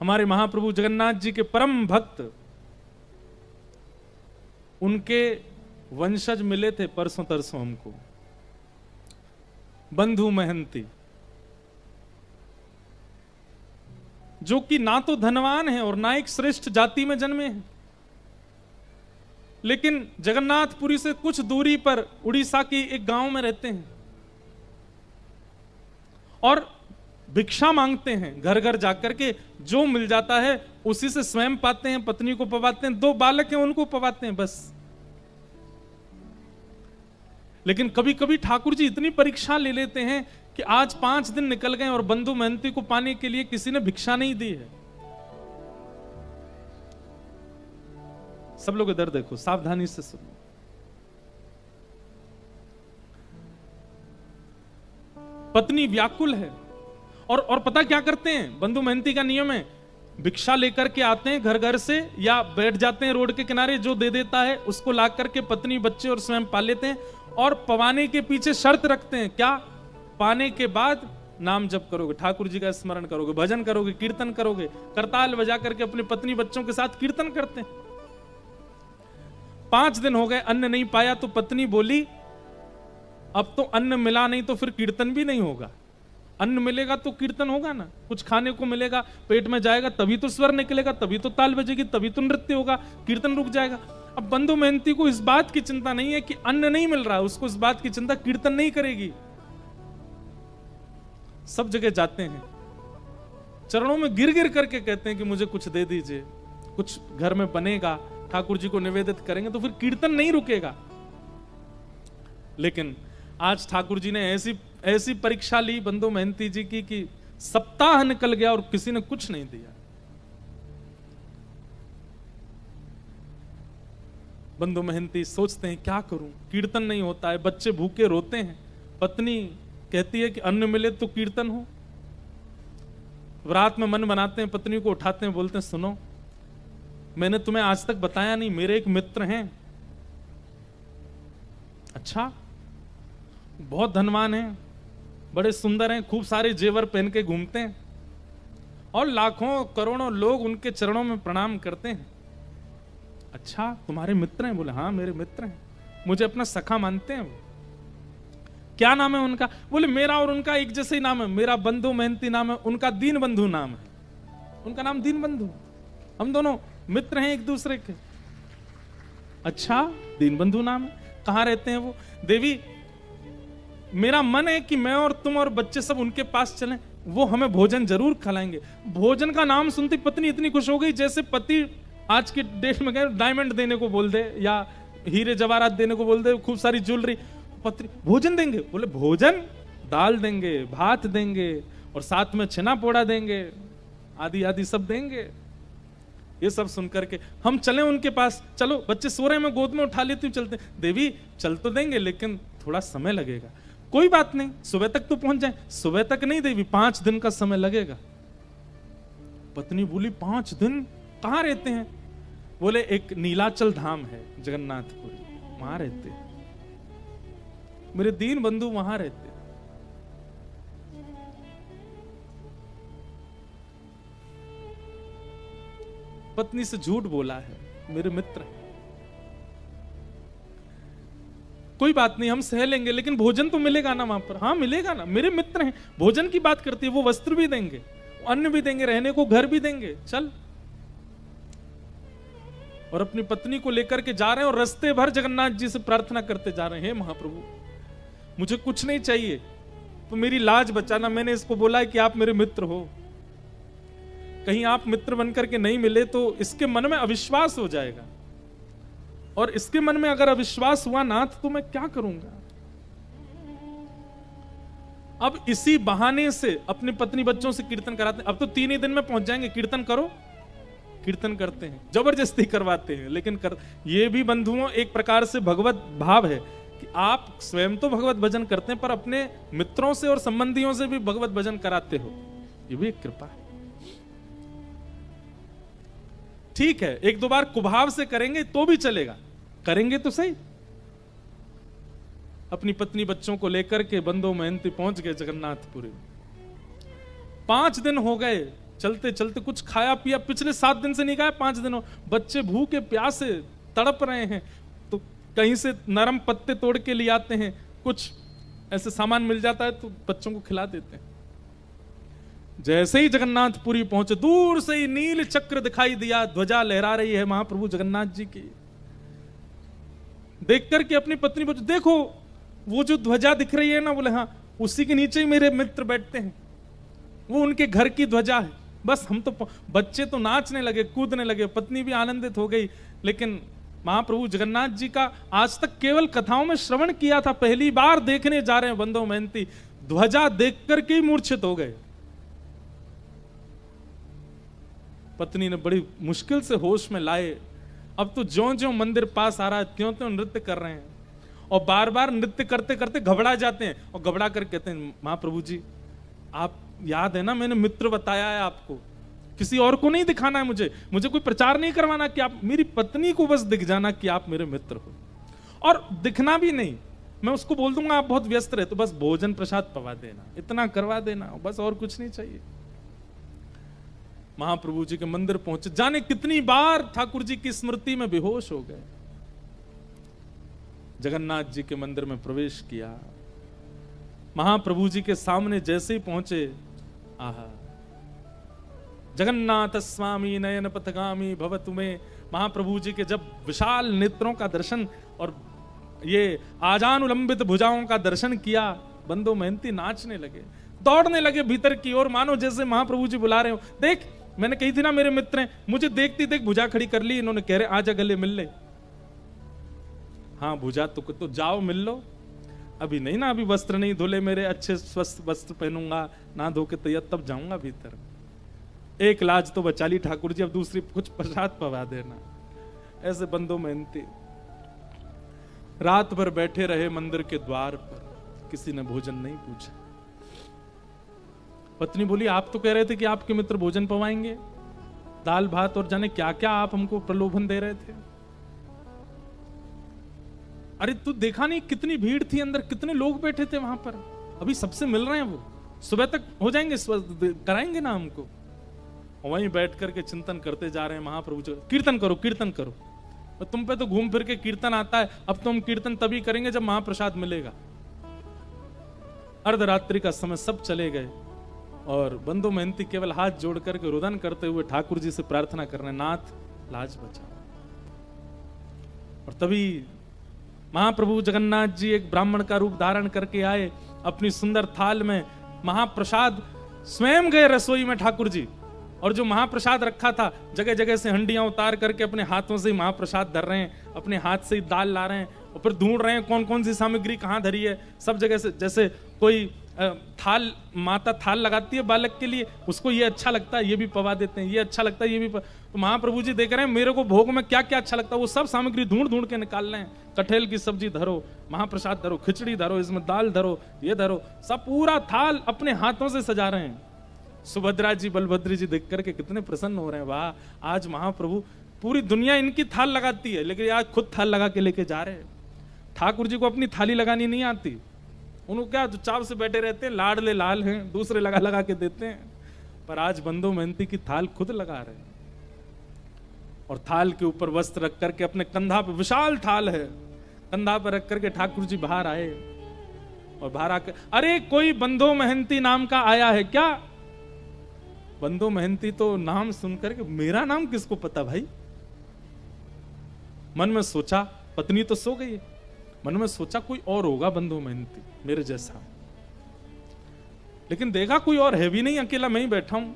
हमारे महाप्रभु जगन्नाथ जी के परम भक्त, उनके वंशज मिले थे परसों तरसों हमको, बंधु महंती, जो कि ना तो धनवान है और ना एक श्रेष्ठ जाति में जन्मे हैं, लेकिन जगन्नाथपुरी से कुछ दूरी पर उड़ीसा की एक गांव में रहते हैं और भिक्षा मांगते हैं घर घर जाकर के। जो मिल जाता है उसी से स्वयं पाते हैं, पत्नी को पवाते हैं, 2 बालक हैं उनको पवाते हैं बस। लेकिन कभी कभी ठाकुर जी इतनी परीक्षा ले लेते हैं कि आज 5 दिन निकल गए और बंधु महंती को पाने के लिए किसी ने भिक्षा नहीं दी है। सब लोग इधर देखो, सावधानी से सुनो। पत्नी व्याकुल है और पता क्या करते हैं, बंधु महंती का नियम है, भिक्षा लेकर के आते हैं घर घर से या बैठ जाते हैं रोड के किनारे, जो दे देता है उसको ला करके पत्नी बच्चे और स्वयं पा लेते हैं और पवाने के पीछे शर्त रखते हैं, क्या? पाने के बाद नाम जप करोगे, ठाकुर जी का स्मरण करोगे, भजन करोगे, कीर्तन करोगे। करताल बजा करके अपनी पत्नी बच्चों के साथ कीर्तन करते हैं। 5 दिन हो गए, अन्न नहीं पाया तो पत्नी बोली, अब तो अन्न मिला नहीं तो फिर कीर्तन भी नहीं होगा। अन्न मिलेगा तो कीर्तन होगा ना, कुछ खाने को मिलेगा, पेट में जाएगा तभी तो स्वर निकलेगा, तभी तो ताल बजेगी, तभी तो नृत्य होगा, कीर्तन रुक जाएगा। अब बंधु महंती को इस बात की चिंता नहीं है कि अन्न नहीं मिल रहा है, उसको इस बात की चिंता कीर्तन नहीं करेगी। सब जगह जाते हैं, चरणों में गिर गिर करके कहते हैं कि मुझे कुछ दे दीजिए, कुछ घर में बनेगा, ठाकुर जी को निवेदित करेंगे तो फिर कीर्तन नहीं रुकेगा। लेकिन आज ठाकुर जी ने ऐसी परीक्षा ली बंधु महंती जी की कि सप्ताह निकल गया और किसी ने कुछ नहीं दिया। बंधु महंती सोचते हैं क्या करूं, कीर्तन नहीं होता है, बच्चे भूखे रोते हैं, पत्नी कहती है कि अन्न मिले तो कीर्तन हो। रात में मन बनाते हैं, पत्नी को उठाते हैं, बोलते हैं सुनो, मैंने तुम्हें आज तक बताया नहीं, मेरे एक मित्र हैं। अच्छा, बहुत धनवान हैं, बड़े सुंदर हैं, खूब सारे जेवर पहन के घूमते हैं और लाखों करोड़ों लोग उनके चरणों में प्रणाम करते हैं। अच्छा, तुम्हारे मित्र हैं? बोले हाँ मेरे मित्र हैं, मुझे अपना सखा मानते हैं वो। क्या नाम है उनका? बोले मेरा और उनका एक जैसे ही नाम है, मेरा बंधु महंती नाम है, उनका दीन बंधु नाम है, उनका नाम दीन बंधु, हम दोनों मित्र हैं एक दूसरे के। अच्छा, दीन बंधु नाम है, कहां रहते हैं वो? देवी, मेरा मन है कि मैं और तुम और बच्चे सब उनके पास चलें, वो हमें भोजन जरूर खिलाएंगे। भोजन का नाम सुनती पत्नी इतनी खुश हो गई जैसे पति आज के डेट में गए डायमंड देने को बोल दे या हीरे जवाहरात देने को बोल दे, खूब सारी ज्वेलरी। पत्नी भोजन देंगे? बोले भोजन, दाल देंगे, भात देंगे और साथ में छेना पोड़ा देंगे, आदि आदि सब देंगे। ये सब सुनकर के हम चले उनके पास, चलो बच्चे सो रहे हैं, मैं गोद में उठा लेती हूँ, चलते। देवी चल तो देंगे लेकिन थोड़ा समय लगेगा। कोई बात नहीं, सुबह तक तो पहुंच जाए। सुबह तक नहीं देवी, 5 दिन का समय लगेगा। पत्नी बोली 5 दिन? कहां रहते हैं? बोले एक नीलाचल धाम है जगन्नाथपुरी, वहां रहते हैं, मेरे दीन बंधु वहां रहते हैं। पत्नी से झूठ बोला है, मेरे मित्र हैं। कोई बात नहीं, हम सह लेंगे, लेकिन भोजन तो मिलेगा ना वहां पर? हाँ मिलेगा ना, मेरे मित्र हैं। भोजन की बात करती है, वो वस्त्र भी देंगे, अन्न भी देंगे, रहने को घर भी देंगे, चल। और अपनी पत्नी को लेकर के जा रहे हैं और रास्ते भर जगन्नाथ जी से प्रार्थना करते जा रहे हैं, हे महाप्रभु मुझे कुछ नहीं चाहिए, तो मेरी लाज बचाना। मैंने इसको बोला है कि आप मेरे मित्र हो, कहीं आप मित्र बनकर के नहीं मिले तो इसके मन में अविश्वास हो जाएगा, और इसके मन में अगर अविश्वास हुआ नाथ तो मैं क्या करूंगा। अब इसी बहाने से अपनी पत्नी बच्चों से कीर्तन कराते हैं। अब तो 3 ही दिन में पहुंच जाएंगे, कीर्तन करो। कीर्तन करते हैं, जबरदस्ती करवाते हैं, लेकिन ये भी बंधुओं एक प्रकार से भगवत भाव है कि आप स्वयं तो भगवत भजन करते हैं पर अपने मित्रों से और संबंधियों से भी भगवत भजन कराते हो, ये भी एक कृपा है। ठीक है, 1-2 बार कुभाव से करेंगे तो भी चलेगा, करेंगे तो सही। अपनी पत्नी बच्चों को लेकर के बंधु महंती पहुंच गए जगन्नाथपुरी। 5 दिन हो गए, चलते चलते कुछ खाया पिया पिछले 7 दिन से नहीं खाया, 5 दिनों, बच्चे भूखे प्यासे तड़प रहे हैं, तो कहीं से नरम पत्ते तोड़ के ले आते हैं, कुछ ऐसे सामान मिल जाता है तो बच्चों को खिला देते हैं। जैसे ही जगन्नाथपुरी पहुंचे, दूर से ही नील चक्र दिखाई दिया, ध्वजा लहरा रही है महाप्रभु जगन्नाथ जी की। देख करके अपनी पत्नी पूछे, देखो वो जो ध्वजा दिख रही है ना, बोले हाँ, उसी के नीचे ही मेरे मित्र बैठते हैं, वो उनके घर की ध्वजा है। बस हम तो, बच्चे तो नाचने लगे, कूदने लगे, पत्नी भी आनंदित हो गई। लेकिन महाप्रभु जगन्नाथ जी का आज तक केवल कथाओं में श्रवण किया था, पहली बार देखने जा रहे हैं बंधो मेहनती, ध्वजा देख करके ही मूर्छित हो गए। पत्नी ने बड़ी मुश्किल से होश में लाए। अब तो ज्यों ज्यों मंदिर पास आ रहा है त्यों त्यों नृत्य कर रहे हैं, और बार बार नृत्य करते करते घबरा जाते हैं, और घबरा कर कहते हैं, महाप्रभु जी आप याद है ना, मैंने मित्र बताया है आपको, किसी और को नहीं दिखाना है, मुझे कोई प्रचार नहीं करवाना, कि आप मेरी पत्नी को बस दिख जाना कि आप मेरे मित्र हो, और दिखना भी नहीं, मैं उसको बोल दूंगा आप बहुत व्यस्त रहे, तो बस भोजन प्रसाद पवा देना, इतना करवा देना, बस और कुछ नहीं चाहिए। महाप्रभु जी के मंदिर पहुंचे, जाने कितनी बार ठाकुर जी की स्मृति में बेहोश हो गए। जगन्नाथ जी के मंदिर में प्रवेश किया, महाप्रभु जी के सामने जैसे ही पहुंचे, आहा, जगन्नाथ स्वामी नयन पथगामी भव तुम्हें, महाप्रभु जी के जब विशाल नेत्रों का दर्शन और ये आजानुलंबित भुजाओं का दर्शन किया, बंधो मेहनती नाचने लगे, दौड़ने लगे भीतर की ओर, मानो जैसे महाप्रभु जी बुला रहे हो। देख, मैंने कही थी ना मेरे मित्र हैं, मुझे देखती देख भुजा खड़ी कर ली इन्होंने, कह रहे आजा गले मिल ले। हाँ भुजा तो जाओ मिल लो, अभी नहीं ना, अभी वस्त्र नहीं धुले मेरे, अच्छे स्वस्थ वस्त्र पहनूंगा, ना धो के तैयार तब जाऊंगा भीतर। एक लाज तो बचा ली ठाकुर जी, अब दूसरी कुछ प्रसाद पवा देना। ऐसे बंधो मेहनती रात भर बैठे रहे मंदिर के द्वार पर, किसी ने भोजन नहीं पूछा। पत्नी बोली, आप तो कह रहे थे कि आपके मित्र भोजन पवाएंगे, दाल भात और जाने क्या क्या आप हमको प्रलोभन दे रहे थे। अरे तू देखा नहीं कितनी भीड़ थी अंदर, कितने लोग बैठे थे वहां पर, अभी सबसे मिल रहे हैं, वो सुबह तक हो जाएंगे, कराएंगे ना हमको। वहीं बैठ करके चिंतन करते जा रहे हैं महाप्रभु जी, कीर्तन करो कीर्तन करो, और तुम पे तो घूम फिर के कीर्तन आता है, अब तो हम कीर्तन तभी करेंगे जब महाप्रसाद मिलेगा। अर्धरात्रि का समय सब चले गए, और बंधु मेहनती केवल हाथ जोड़ करके रुदन करते हुए ठाकुर जी से प्रार्थना कर रहे, नाथ लाज बचा। और तभी महाप्रभु जगन्नाथ जी एक ब्राह्मण का रूप धारण करके आए, अपनी सुंदर थाल में महाप्रसाद स्वयं गए रसोई में ठाकुर जी, और जो महाप्रसाद रखा था जगह जगह से हंडियां उतार करके अपने हाथों से ही महाप्रसाद धर रहे हैं, अपने हाथ से ही दाल ला रहे हैं, और फिर ढूंढ रहे हैं कौन कौन सी सामग्री कहां धरी है। सब जगह से, जैसे कोई थाल, माता थाल लगाती है बालक के लिए, उसको ये अच्छा लगता है ये भी पवा देते हैं, ये अच्छा लगता है ये भी तो महाप्रभु जी देख रहे हैं मेरे को भोग में क्या क्या अच्छा लगता है, वो सब सामग्री ढूंढ ढूंढ के निकाल रहे हैं। कटहल की सब्जी धरो, महाप्रसाद धरो, खिचड़ी धरो, इसमें दाल धरो, ये धरो, सब पूरा थाल अपने हाथों से सजा रहे हैं। सुभद्रा जी बलभद्र जी देख करके कितने प्रसन्न हो रहे हैं, वाह आज महाप्रभु, पूरी दुनिया इनकी थाल लगाती है लेकिन आज खुद थाल लगा के लेके जा रहे हैं। ठाकुर जी को अपनी थाली लगानी नहीं आती, उनको क्या चुपचाप से बैठे रहते हैं, लाडले लाल हैं, दूसरे लगा लगा के देते हैं, पर आज बंधु मेहनती की थाल खुद लगा रहे हैं। और थाल के ऊपर वस्त्र रख करके अपने कंधा पे, विशाल थाल है, कंधा पर रख करके ठाकुर जी बाहर आए, और बाहर आकर, अरे कोई बंधु मेहनती नाम का आया है क्या? बंधु मेहनती तो नाम सुनकर के, मेरा नाम किसको पता भाई? मन में सोचा, पत्नी तो सो गई है, मन में सोचा कोई और होगा बंधु मेहनती मेरे जैसा, लेकिन देखा कोई और है भी नहीं, अकेला मैं ही बैठा हूं।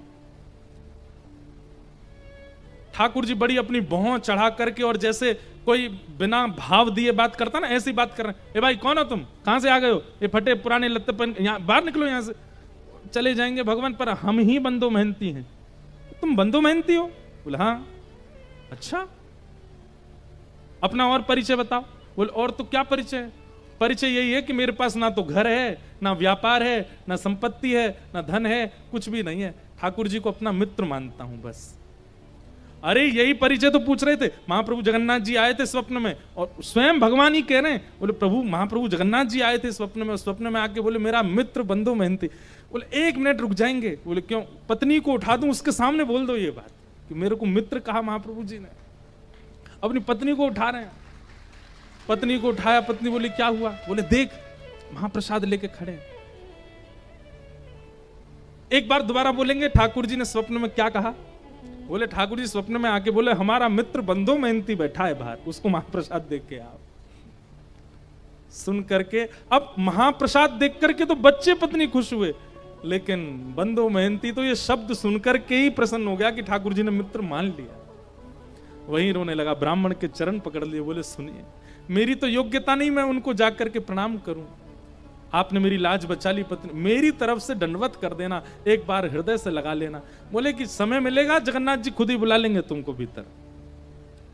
ठाकुर जी बड़ी अपनी भौं चढ़ा करके, और जैसे कोई बिना भाव दिए बात करता ना, ऐसी बात कर रहे हैं, ए भाई कौन हो तुम, कहां से आ गए हो, ये फटे पुराने लत्ते पहन, यहां बाहर निकलो, यहां से चले जाएंगे भगवान, पर हम ही बंधु मेहनती हैं। तुम बंधु मेहनती हो? बोले हाँ। अच्छा, अपना और परिचय बताओ। बोले और तो क्या परिचय है? परिचय यही है कि मेरे पास ना तो घर है, ना व्यापार है, ना संपत्ति है, ना धन है, कुछ भी नहीं है, ठाकुर जी को अपना मित्र मानता हूं बस। अरे यही परिचय तो पूछ रहे थे। महाप्रभु जगन्नाथ जी आए थे स्वप्न में, और स्वयं भगवान ही कह रहे हैं, बोले प्रभु महाप्रभु जगन्नाथ जी आए थे स्वप्न में, स्वप्न में आके बोले मेरा मित्र बंधु मेहनती। बोले 1 मिनट रुक जाएंगे? बोले क्यों? पत्नी को उठा दूं, उसके सामने बोल दो ये बात कि मेरे को मित्र कहा महाप्रभु जी ने। अपनी पत्नी को उठा रहे हैं, पत्नी को उठाया, पत्नी बोली क्या हुआ? बोले देख महाप्रसाद लेके खड़े हैं। एक बार दोबारा बोलेंगे ठाकुर जी ने स्वप्न में क्या कहा? बोले ठाकुर जी स्वप्न में आके बोले हमारा मित्र बंधु मेहनती बैठा है बाहर, उसको महाप्रसाद देख के आओ। सुन करके अब महाप्रसाद देख करके तो बच्चे पत्नी खुश हुए, लेकिन बंधु मेहनती तो ये शब्द सुनकर के ही प्रसन्न हो गया कि ठाकुर जी ने मित्र मान लिया। वहीं रोने लगा, ब्राह्मण के चरण पकड़ लिए, बोले सुनिए मेरी तो योग्यता नहीं मैं उनको जाकर के प्रणाम करूं, आपने मेरी लाज बचा ली, पत्नी मेरी तरफ से दंडवत कर देना, एक बार हृदय से लगा लेना। बोले कि समय मिलेगा जगन्नाथ जी खुद ही बुला लेंगे तुमको भीतर,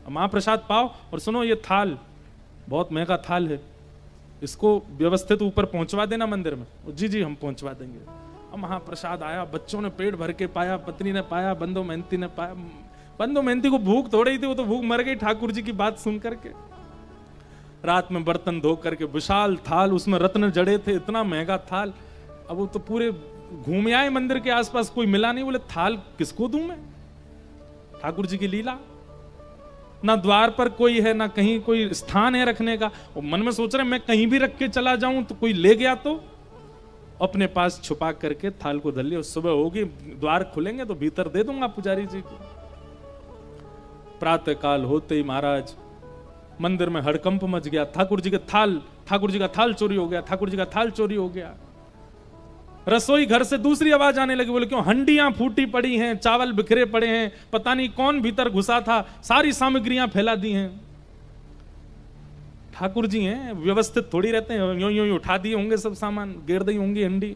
महाप्रसाद पाओ। और सुनो ये थाल बहुत महंगा थाल है, इसको व्यवस्थित ऊपर पहुंचवा देना मंदिर में। जी जी हम पहुंचवा देंगे। अब महाप्रसाद आया, बच्चों ने पेट भर के पाया, पत्नी ने पाया, बंधु मेहनती ने पाया। बंधु मेहनती को भूख थोड़ी ही थी, वो तो भूख मर गई ठाकुर जी की बात सुन करके। रात में बर्तन धो करके विशाल थाल, उसमें रत्न जड़े थे, इतना महंगा थाल। अब वो तो पूरे घूम आए मंदिर के आसपास, कोई मिला नहीं। बोले थाल किसको दूं मैं? ठाकुर जी की लीला, ना द्वार पर कोई है, ना कहीं कोई स्थान है रखने का। और मन में सोच रहे मैं कहीं भी रख के चला जाऊं तो कोई ले गया तो, अपने पास छुपा करके थाल को धर लिया। सुबह होगी, द्वार खुलेंगे तो भीतर दे दूंगा पुजारी जी को। प्रातः काल होते ही महाराज मंदिर में हड़कंप मच गया। ठाकुर जी का थाल चोरी हो गया, ठाकुर जी का थाल चोरी हो गया। रसोई घर से दूसरी आवाज आने लगी। बोले क्यों? हंडियां फूटी पड़ी हैं, चावल बिखरे पड़े हैं, पता नहीं कौन भीतर घुसा था, सारी सामग्रियां फैला दी हैं। ठाकुर जी हैं, व्यवस्थित थोड़ी रहते हैं, यूं यूं उठा दिए होंगे सब सामान, गिर दी होंगी हंडी।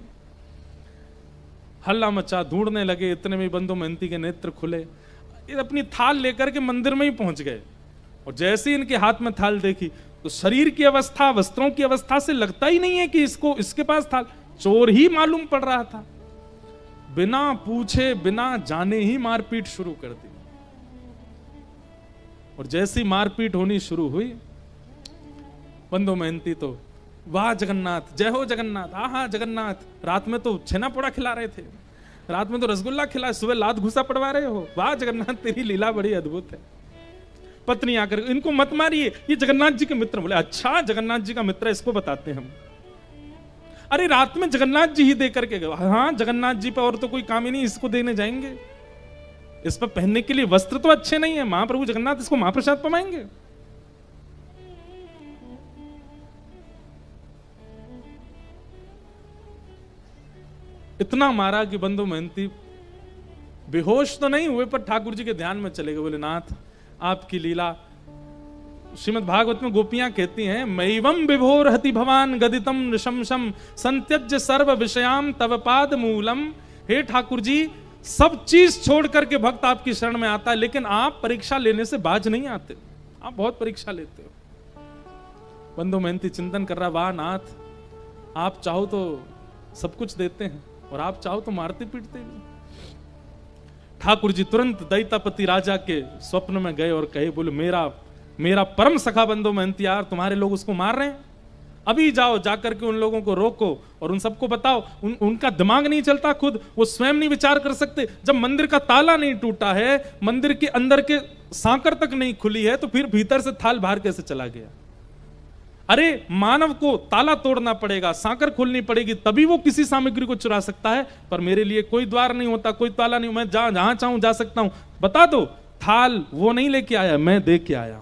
हल्ला मचा, ढूंढने लगे, इतने में बंधु मेहनती के नेत्र खुले, अपनी थाल लेकर के मंदिर में ही पहुंच गए। और जैसे इनके हाथ में थाल देखी तो शरीर की अवस्था, वस्त्रों की अवस्था से लगता ही नहीं है कि इसके पास थाल, चोर ही मालूम पड़ रहा था। बिना पूछे बिना जाने ही मारपीट शुरू कर दी। और जैसी मारपीट होनी शुरू हुई, बंधु मेहनती तो वाह जगन्नाथ, जय हो जगन्नाथ, आहा जगन्नाथ, रात में तो छेना पोड़ा खिला रहे थे, रात में तो रसगुल्ला खिला, सुबह लात घुसा पड़वा रहे हो, वाह जगन्नाथ तेरी लीला बड़ी अद्भुत है। पत्नी आकर इनको मत मारिए, ये जगन्नाथ जी के मित्र। बोले अच्छा जगन्नाथ जी का मित्र, इसको बताते हम। अरे रात में जगन्नाथ जी ही दे करके गए। हाँ जगन्नाथ जी पे और तो कोई काम ही नहीं, इसको देने जाएंगे, इस पर पहनने के लिए वस्त्र तो अच्छे नहीं है, महाप्रभु जगन्नाथ इसको महाप्रसाद पवाएंगे। इतना मारा कि बंधु मेहनती बेहोश तो नहीं हुए, पर ठाकुर जी के ध्यान में चले गए। बोले नाथ आपकी लीला, श्रीमद् भागवत में गोपियां कहती हैं, मैवम विभोर हति भवान गदितम नृशंसम संत्यज्य सर्व विषयाम तव पाद मूलम। हे ठाकुर जी सब चीज छोड़ करके भक्त आपकी शरण में आता है, लेकिन आप परीक्षा लेने से बाज नहीं आते, आप बहुत परीक्षा लेते हो। बंधु मेहनती चिंतन कर रहा, वाह नाथ आप चाहो तो सब कुछ देते हैं और आप चाहो तो मारते पीटते भी। ठाकुर जी तुरंत दैतापति राजा के स्वप्न में गए और कहे, बोले मेरा परम सखा बंधु मेहनती यार, तुम्हारे लोग उसको मार रहे हैं, अभी जाओ जाकर के उन लोगों को रोको और उन सबको बताओ। उनका दिमाग नहीं चलता, खुद वो स्वयं नहीं विचार कर सकते। जब मंदिर का ताला नहीं टूटा है, मंदिर के अंदर के सांकर तक नहीं खुली है, तो फिर भीतर से थाल बाहर कैसे चला गया? अरे मानव को ताला तोड़ना पड़ेगा, सांकर खोलनी पड़ेगी, तभी वो किसी सामग्री को चुरा सकता है। पर मेरे लिए कोई द्वार नहीं होता, कोई ताला नहीं, मैं जहां चाहूं जा सकता हूं। बता दो, थाल वो नहीं लेके आया, मैं दे के आया,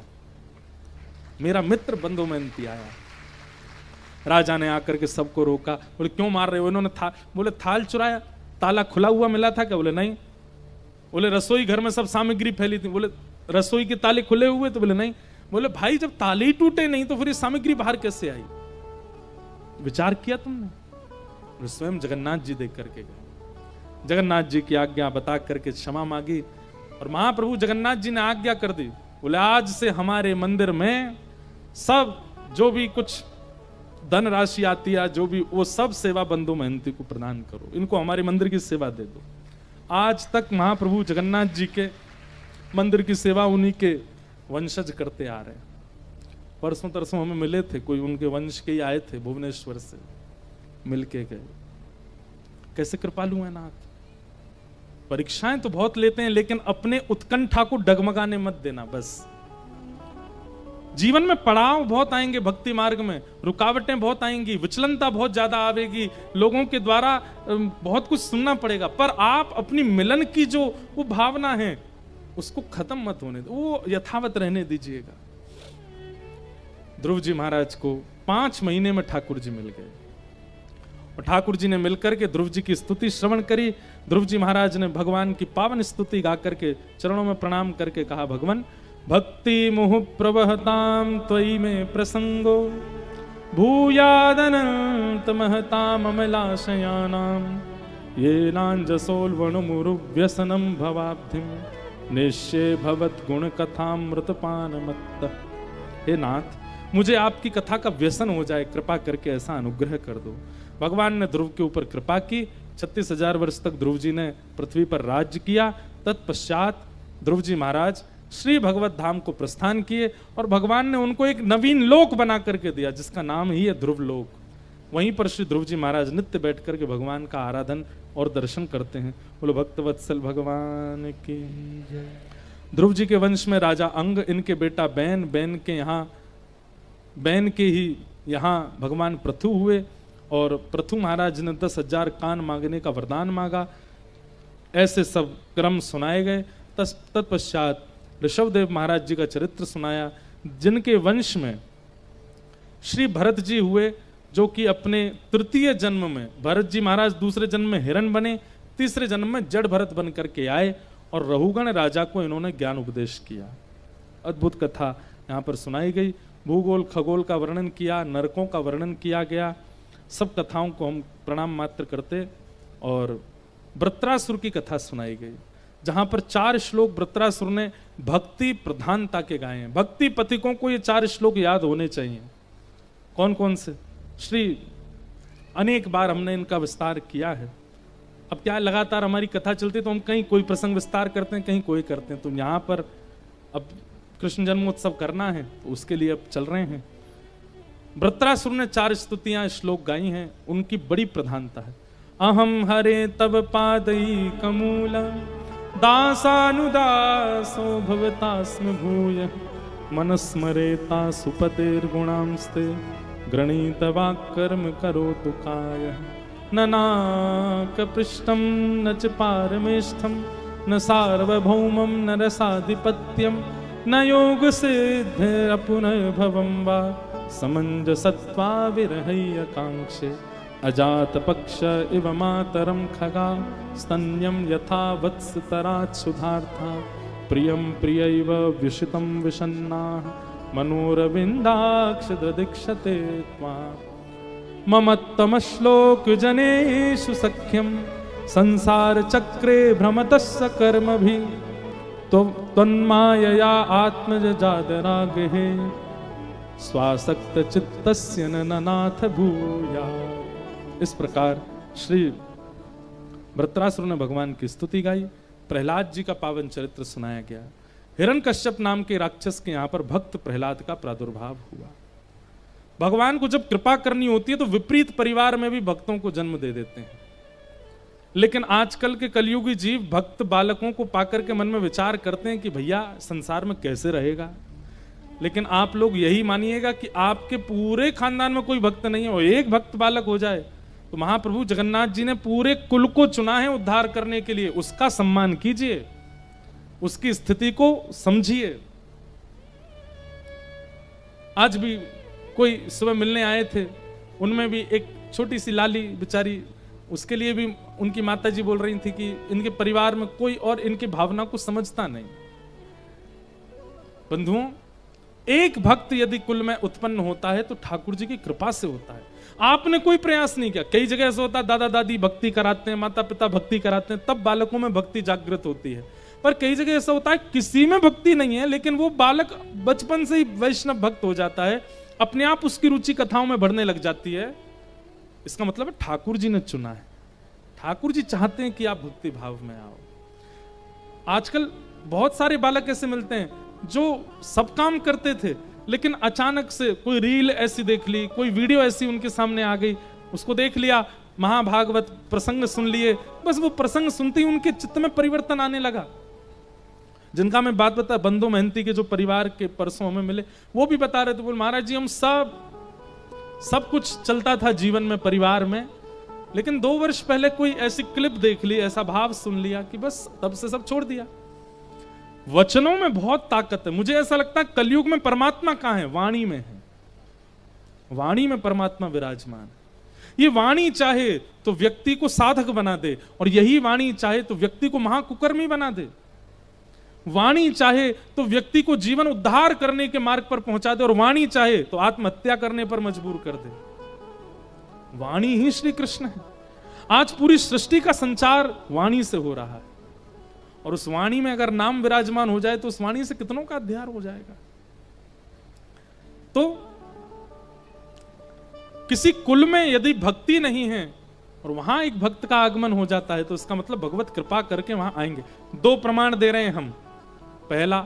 मेरा मित्र बंधु मेहनती आया। राजा ने आकर के सबको रोका। बोले क्यों मार रहे हो? इन्होंने बोले थाल चुराया, ताला खुला हुआ मिला था क्या? बोले नहीं। बोले रसोई घर में सब सामग्री फैली थी। बोले रसोई के ताले खुले हुए? तो बोले नहीं। बोले भाई जब ताले ही टूटे नहीं तो फिर ये सामग्री बाहर कैसे आई? विचार किया तुमने? बोले स्वयं जगन्नाथ जी देख करके गए, जगन्नाथ जी की आज्ञा बता करके क्षमा मांगी और महाप्रभु जगन्नाथ जी ने आज्ञा कर दी। बोले आज से हमारे मंदिर में सब जो भी कुछ धन राशि आती है, जो भी, वो सब सेवा बंधु मेहनती को प्रदान करो, इनको हमारे मंदिर की सेवा दे दो। आज तक महाप्रभु जगन्नाथ जी के मंदिर की सेवा उन्हीं के वंशज करते आ रहे हैं। परसों तरसों हमें मिले थे, कोई उनके वंश के ही आए थे भुवनेश्वर से, मिलके गए। कैसे कृपालु है नाथ। परीक्षाएं तो बहुत लेते हैं, लेकिन अपने उत्कंठा को डगमगाने मत देना। बस जीवन में पड़ाव बहुत आएंगे, भक्ति मार्ग में रुकावटें बहुत आएंगी, विचलनता बहुत ज्यादा आवेगी, लोगों के द्वारा बहुत कुछ सुनना पड़ेगा, पर आप अपनी मिलन की जो वो भावना है उसको खत्म मत होने दो, वो यथावत रहने दीजिएगा। ध्रुव जी महाराज को 5 महीने में ठाकुर जी मिल गए और ठाकुर जी ने मिलकर के ध्रुव जी की स्तुति श्रवण करी। ध्रुव जी महाराज ने भगवान की पावन स्तुति गा करके चरणों में प्रणाम करके कहा, भगवान भक्ति मुहु प्रवहताम त्वयि में प्रसंगो भूयादनंत महताम अमलाशयानाम ये नांजसोल्वणुमुरु व्यसनम भवाब्धिम निश्चय भवत गुण कथामृत पानमत्त। हे नाथ, मुझे आपकी कथा का व्यसन हो जाए, कृपा करके ऐसा अनुग्रह कर दो। भगवान ने ध्रुव के ऊपर कृपा की। 36,000 वर्ष तक ध्रुव जी ने पृथ्वी पर राज्य किया। तत्पश्चात ध्रुव जी महाराज श्री भगवत धाम को प्रस्थान किए और भगवान ने उनको एक नवीन लोक बना करके दिया जिसका नाम ही है ध्रुव लोक। वहीं पर श्री ध्रुव जी महाराज नित्य बैठ करके भगवान का आराधन और दर्शन करते हैं। बोलो भक्तवत्सल भगवान की जय। ध्रुव जी के वंश में राजा अंग, इनके बेटा बैन, बैन के ही यहाँ भगवान पृथु हुए और पृथु महाराज ने 10,000 कान मांगने का वरदान मांगा। ऐसे सब क्रम सुनाए गए। तत्पश्चात ऋषभदेव महाराज जी का चरित्र सुनाया, जिनके वंश में श्री भरत जी हुए, जो कि अपने तृतीय जन्म में भरत जी महाराज दूसरे जन्म में हिरण बने, तीसरे जन्म में जड़ भरत बन करके आए और रहुगण राजा को इन्होंने ज्ञान उपदेश किया। अद्भुत कथा यहाँ पर सुनाई गई। भूगोल खगोल का वर्णन किया, नरकों का वर्णन किया गया। सब कथाओं को हम प्रणाम मात्र करते और वृत्रासुर की कथा सुनाई गई, जहां पर 4 श्लोक वृत्रासुर ने भक्ति प्रधानता के गाए हैं। भक्ति पथिकों को ये 4 श्लोक याद होने चाहिए। कौन कौन से? श्री अनेक बार हमने इनका विस्तार किया है। अब क्या लगातार हमारी कथा चलती तो हम कहीं कोई प्रसंग विस्तार करते हैं, कहीं कोई करते हैं। तो यहाँ पर अब कृष्ण जन्मोत्सव करना है तो उसके लिए अब चल रहे हैं। वृत्रासुर ने 4 स्तुतियां श्लोक गाई हैं, उनकी बड़ी प्रधानता है। अहम हरे तब पादई कमूल दासानुदासो भवतास्म भूय मनस्मरेता सुपतेर्गुणांस्ते गृणीत वाक्कर्म करोतु काय न नाकपृष्ठं न च पारमेष्ठं न सार्वभौमं न रसाधिपत्यं न योग सिद्धिरपुनर्भवं वा समंजसत्वा विरहय्य कांक्षे अजात पक्ष इव मातरम खगा स्तन्यम यथा वत्सतरात् सुधार्था प्रियं प्रियैव विषितं विषन्नाः मनोरविन्दाक्ष ददीक्षते त्वां ममत्तमश्लोक जनेषु सख्यं संसार चक्रे भ्रमतस्य कर्मभिः त्वन्मायया आत्मजादरागहे स्वासक्त चित्तस्य न नाथ भूया। इस प्रकार श्री वृत्रासुर ने भगवान की स्तुति गाई। प्रहलाद जी का पावन चरित्र सुनाया गया। हिरण्यकश्यप नाम के राक्षस के यहाँ पर भक्त प्रहलाद का प्रादुर्भाव हुआ। भगवान को जब कृपा करनी होती है तो विपरीत परिवार में भी भक्तों को जन्म दे देते हैं। लेकिन आजकल के कलयुगी जीव भक्त बालकों को पाकर के मन में विचार करते हैं कि भैया संसार में कैसे रहेगा। लेकिन आप लोग यही मानिएगा कि आपके पूरे खानदान में कोई भक्त नहीं है और एक भक्त बालक हो जाए तो महाप्रभु जगन्नाथ जी ने पूरे कुल को चुना है उद्धार करने के लिए। उसका सम्मान कीजिए, उसकी स्थिति को समझिए। आज भी कोई सुबह मिलने आए थे, उनमें भी एक छोटी सी लाली बेचारी, उसके लिए भी उनकी माता जी बोल रही थी कि इनके परिवार में कोई और इनकी भावना को समझता नहीं। बंधुओं, एक भक्त यदि कुल में उत्पन्न होता है तो ठाकुर जी की कृपा से होता है। आपने कोई प्रयास नहीं किया। कई जगह ऐसा होता है दादा दादी भक्ति कराते हैं, माता पिता भक्ति कराते हैं, तब बालकों में भक्ति जागृत होती है। पर कई जगह ऐसा होता है किसी में भक्ति नहीं है लेकिन वो बालक बचपन से ही वैष्णव भक्त हो जाता है, अपने आप उसकी रुचि कथाओं में बढ़ने लग जाती है। इसका मतलब है ठाकुर जी ने चुना है। ठाकुर जी चाहते हैं कि आप भक्ति भाव में आओ। आजकल बहुत सारे बालक ऐसे मिलते हैं जो सब काम करते थे, लेकिन अचानक से कोई रील ऐसी देख ली, कोई वीडियो ऐसी उनके सामने आ गई, उसको देख लिया, महाभागवत प्रसंग सुन लिए, बस वो प्रसंग सुनते ही उनके चित्त में परिवर्तन आने लगा। जिनका मैं बात बता, बंधु महंती के जो परिवार के परसों हमें मिले, वो भी बता रहे थे, बोल महाराज जी हम सब कुछ चलता था जीवन में, परिवार में, लेकिन 2 वर्ष पहले कोई ऐसी क्लिप देख ली, ऐसा भाव सुन लिया कि बस तब से सब छोड़ दिया। वचनों में बहुत ताकत है। मुझे ऐसा लगता है कलयुग में परमात्मा कहां है? वाणी में है। वाणी में परमात्मा विराजमान है। ये वाणी चाहे तो व्यक्ति को साधक बना दे, और यही वाणी चाहे तो व्यक्ति को महाकुकर्मी बना दे। वाणी चाहे तो व्यक्ति को जीवन उद्धार करने के मार्ग पर पहुंचा दे, और वाणी चाहे तो आत्महत्या करने पर मजबूर कर दे। वाणी ही श्री कृष्ण है। आज पूरी सृष्टि का संचार वाणी से हो रहा है, और उस वाणी में अगर नाम विराजमान हो जाए तो उस वाणी से कितनों का अध्यार हो जाएगा। तो किसी कुल में यदि भक्ति नहीं है और वहां एक भक्त का आगमन हो जाता है, तो इसका मतलब भगवत कृपा करके वहां आएंगे। 2 प्रमाण दे रहे हैं हम। पहला,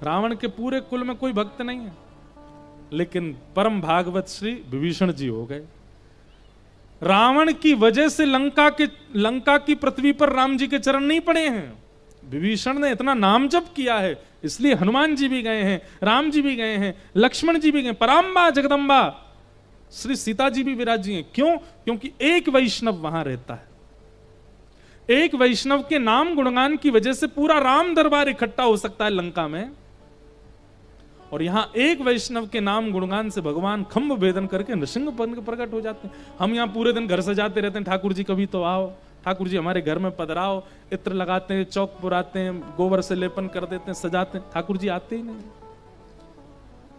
रावण के पूरे कुल में कोई भक्त नहीं है, लेकिन परम भागवत श्री विभीषण जी हो गए। रावण की वजह से लंका की पृथ्वी पर राम जी के चरण नहीं पड़े हैं। विभीषण ने इतना नाम जप किया है, इसलिए हनुमान जी भी गए हैं, राम जी भी गए हैं, लक्ष्मण जी भी गए, पराम्बा जगदम्बा श्री सीता जी भी विराजी हैं। क्यों? क्योंकि एक वैष्णव वहां रहता है। एक वैष्णव के नाम गुणगान की वजह से पूरा राम दरबार इकट्ठा हो सकता है लंका में, और यहां एक वैष्णव के नाम गुणगान से भगवान खंभ भेदन करके नृसिंह बन के प्रकट हो जाते हैं। हम यहां पूरे दिन घर सजाते रहते हैं, ठाकुर जी कभी तो आओ, ठाकुर जी हमारे घर में पधराओ, इत्र लगाते हैं, चौक पुराते हैं, गोबर से लेपन कर देते हैं, सजाते हैं, ठाकुर जी आते ही नहीं।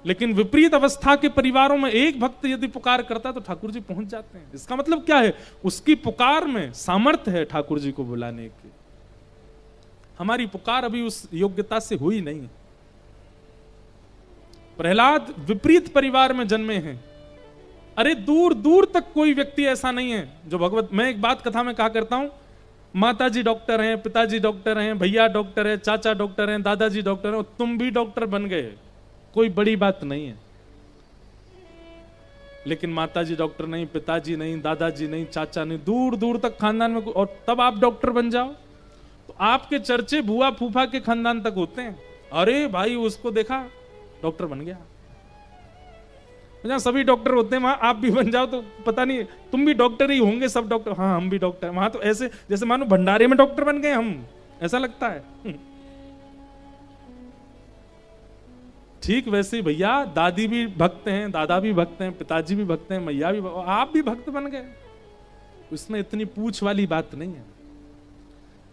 लेकिन विपरीत अवस्था के परिवारों में एक भक्त यदि पुकार करता है तो ठाकुर जी पहुंच जाते हैं। इसका मतलब क्या है? उसकी पुकार में सामर्थ्य है ठाकुर जी को बुलाने की। हमारी पुकार अभी उस योग्यता से हुई नहीं। प्रहलाद विपरीत परिवार में जन्मे हैं। अरे दूर दूर तक कोई व्यक्ति ऐसा नहीं है जो भगवत। मैं एक बात कथा में कहा करता हूं, माताजी डॉक्टर हैं, पिताजी डॉक्टर हैं, भैया डॉक्टर है, चाचा डॉक्टर हैं, दादाजी डॉक्टर हैं, और तुम भी डॉक्टर बन गए, कोई बड़ी बात नहीं है। लेकिन माताजी डॉक्टर नहीं, पिताजी नहीं, दादाजी नहीं, चाचा नहीं, दूर दूर तक खानदान में, और तब आप डॉक्टर बन जाओ तो आपके चर्चे बुआ फूफा के खानदान तक होते हैं। अरे भाई उसको देखा डॉक्टर बन गया। जहां सभी डॉक्टर होते हैं वहां आप भी बन जाओ तो पता नहीं तुम भी डॉक्टर ही होंगे, सब डॉक्टर, हाँ हम भी डॉक्टर। वहां तो ऐसे जैसे मानो भंडारे में डॉक्टर बन गए हम, ऐसा लगता है। ठीक वैसे ही भैया दादी भी भक्त हैं, दादा भी भक्त हैं, पिताजी भी भक्त हैं, मैया भी, आप भी भक्त बन गए। उसमें इतनी पूछ वाली बात नहीं है।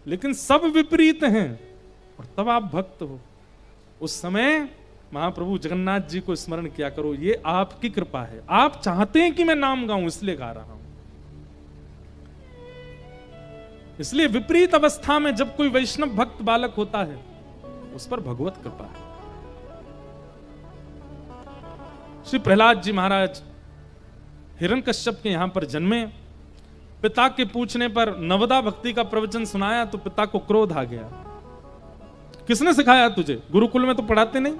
लेकिन सब विपरीत हैं और तब आप भक्त हो। उस समय महाप्रभु जगन्नाथ जी को स्मरण किया करो, ये आपकी कृपा है। आप चाहते हैं कि मैं नाम गाऊं इसलिए गा रहा हूं। इसलिए विपरीत अवस्था में जब कोई वैष्णव भक्त बालक होता है उस पर भगवत कृपा है। श्री प्रहलाद जी महाराज हिरण्यकश्यप के यहां पर जन्मे। पिता के पूछने पर नवदा भक्ति का प्रवचन सुनाया तो पिता को क्रोध आ गया। किसने सिखाया तुझे? गुरुकुल में तो पढ़ाते नहीं।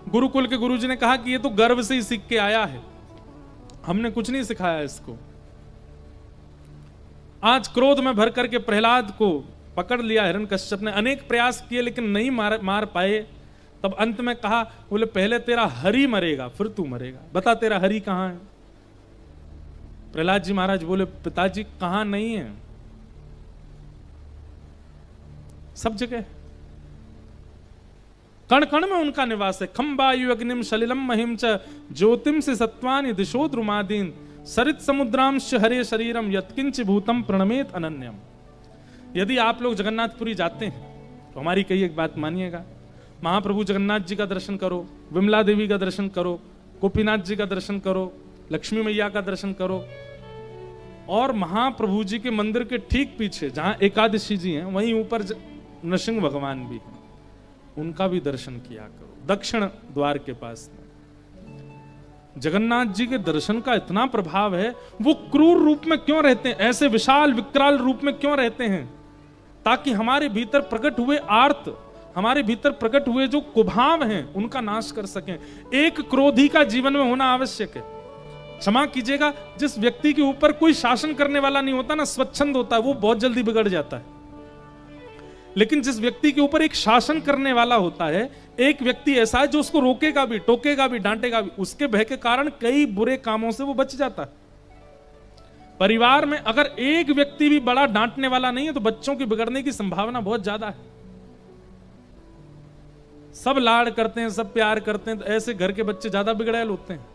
गुरुकुल के गुरुजी ने कहा कि ये तो गर्व से ही सीख के आया है, हमने कुछ नहीं सिखाया इसको। आज क्रोध में भर करके प्रहलाद को पकड़ लिया हिरण्यकश्यप ने। अनेक प्रयास किए लेकिन नहीं मार पाए। तब अंत में कहा, बोले पहले तेरा हरि मरेगा फिर तू मरेगा, बता तेरा हरि कहां है? प्रहलाद जी महाराज बोले पिताजी कहां नहीं है, सब जगह, कण कण में उनका निवास है। खंबायु अग्निम सलिलम महिम च ज्योतिम से सत्वानि दिशो द्रुमादीन सरित समुद्रांश हरे शरीरम यत्किंच भूतम प्रणमेत अनन्यम। यदि आप लोग जगन्नाथपुरी जाते हैं तो हमारी कई एक बात मानिएगा, महाप्रभु जगन्नाथ जी का दर्शन करो, विमला देवी का दर्शन करो, गोपीनाथ जी का दर्शन करो, लक्ष्मी मैया का दर्शन करो, और महाप्रभु जी के मंदिर के ठीक पीछे जहां एकादशी जी हैं वहीं ऊपर नृसिंह भगवान भी हैं, उनका भी दर्शन किया करो दक्षिण द्वार के पास में। जगन्नाथ जी के दर्शन का इतना प्रभाव है। वो क्रूर रूप में क्यों रहते हैं, ऐसे विशाल विकराल रूप में क्यों रहते हैं? ताकि हमारे भीतर प्रकट हुए आर्त, हमारे भीतर प्रकट हुए जो कुभाव हैं उनका नाश कर सकें। एक क्रोधी का जीवन में होना आवश्यक है। क्षमा कीजिएगा, जिस व्यक्ति के ऊपर कोई शासन करने वाला नहीं होता ना, स्वच्छंद होता है, वो बहुत जल्दी बिगड़ जाता है। लेकिन जिस व्यक्ति के ऊपर एक शासन करने वाला होता है, एक व्यक्ति ऐसा है जो उसको रोकेगा भी, टोकेगा भी, डांटेगा भी, उसके भय के कारण कई बुरे कामों से वो बच जाता है। परिवार में अगर एक व्यक्ति भी बड़ा डांटने वाला नहीं है तो बच्चों की बिगड़ने की संभावना बहुत ज्यादा है। सब लाड़ करते हैं, सब प्यार करते हैं, तो ऐसे घर के बच्चे ज्यादा बिगड़ैल होते हैं।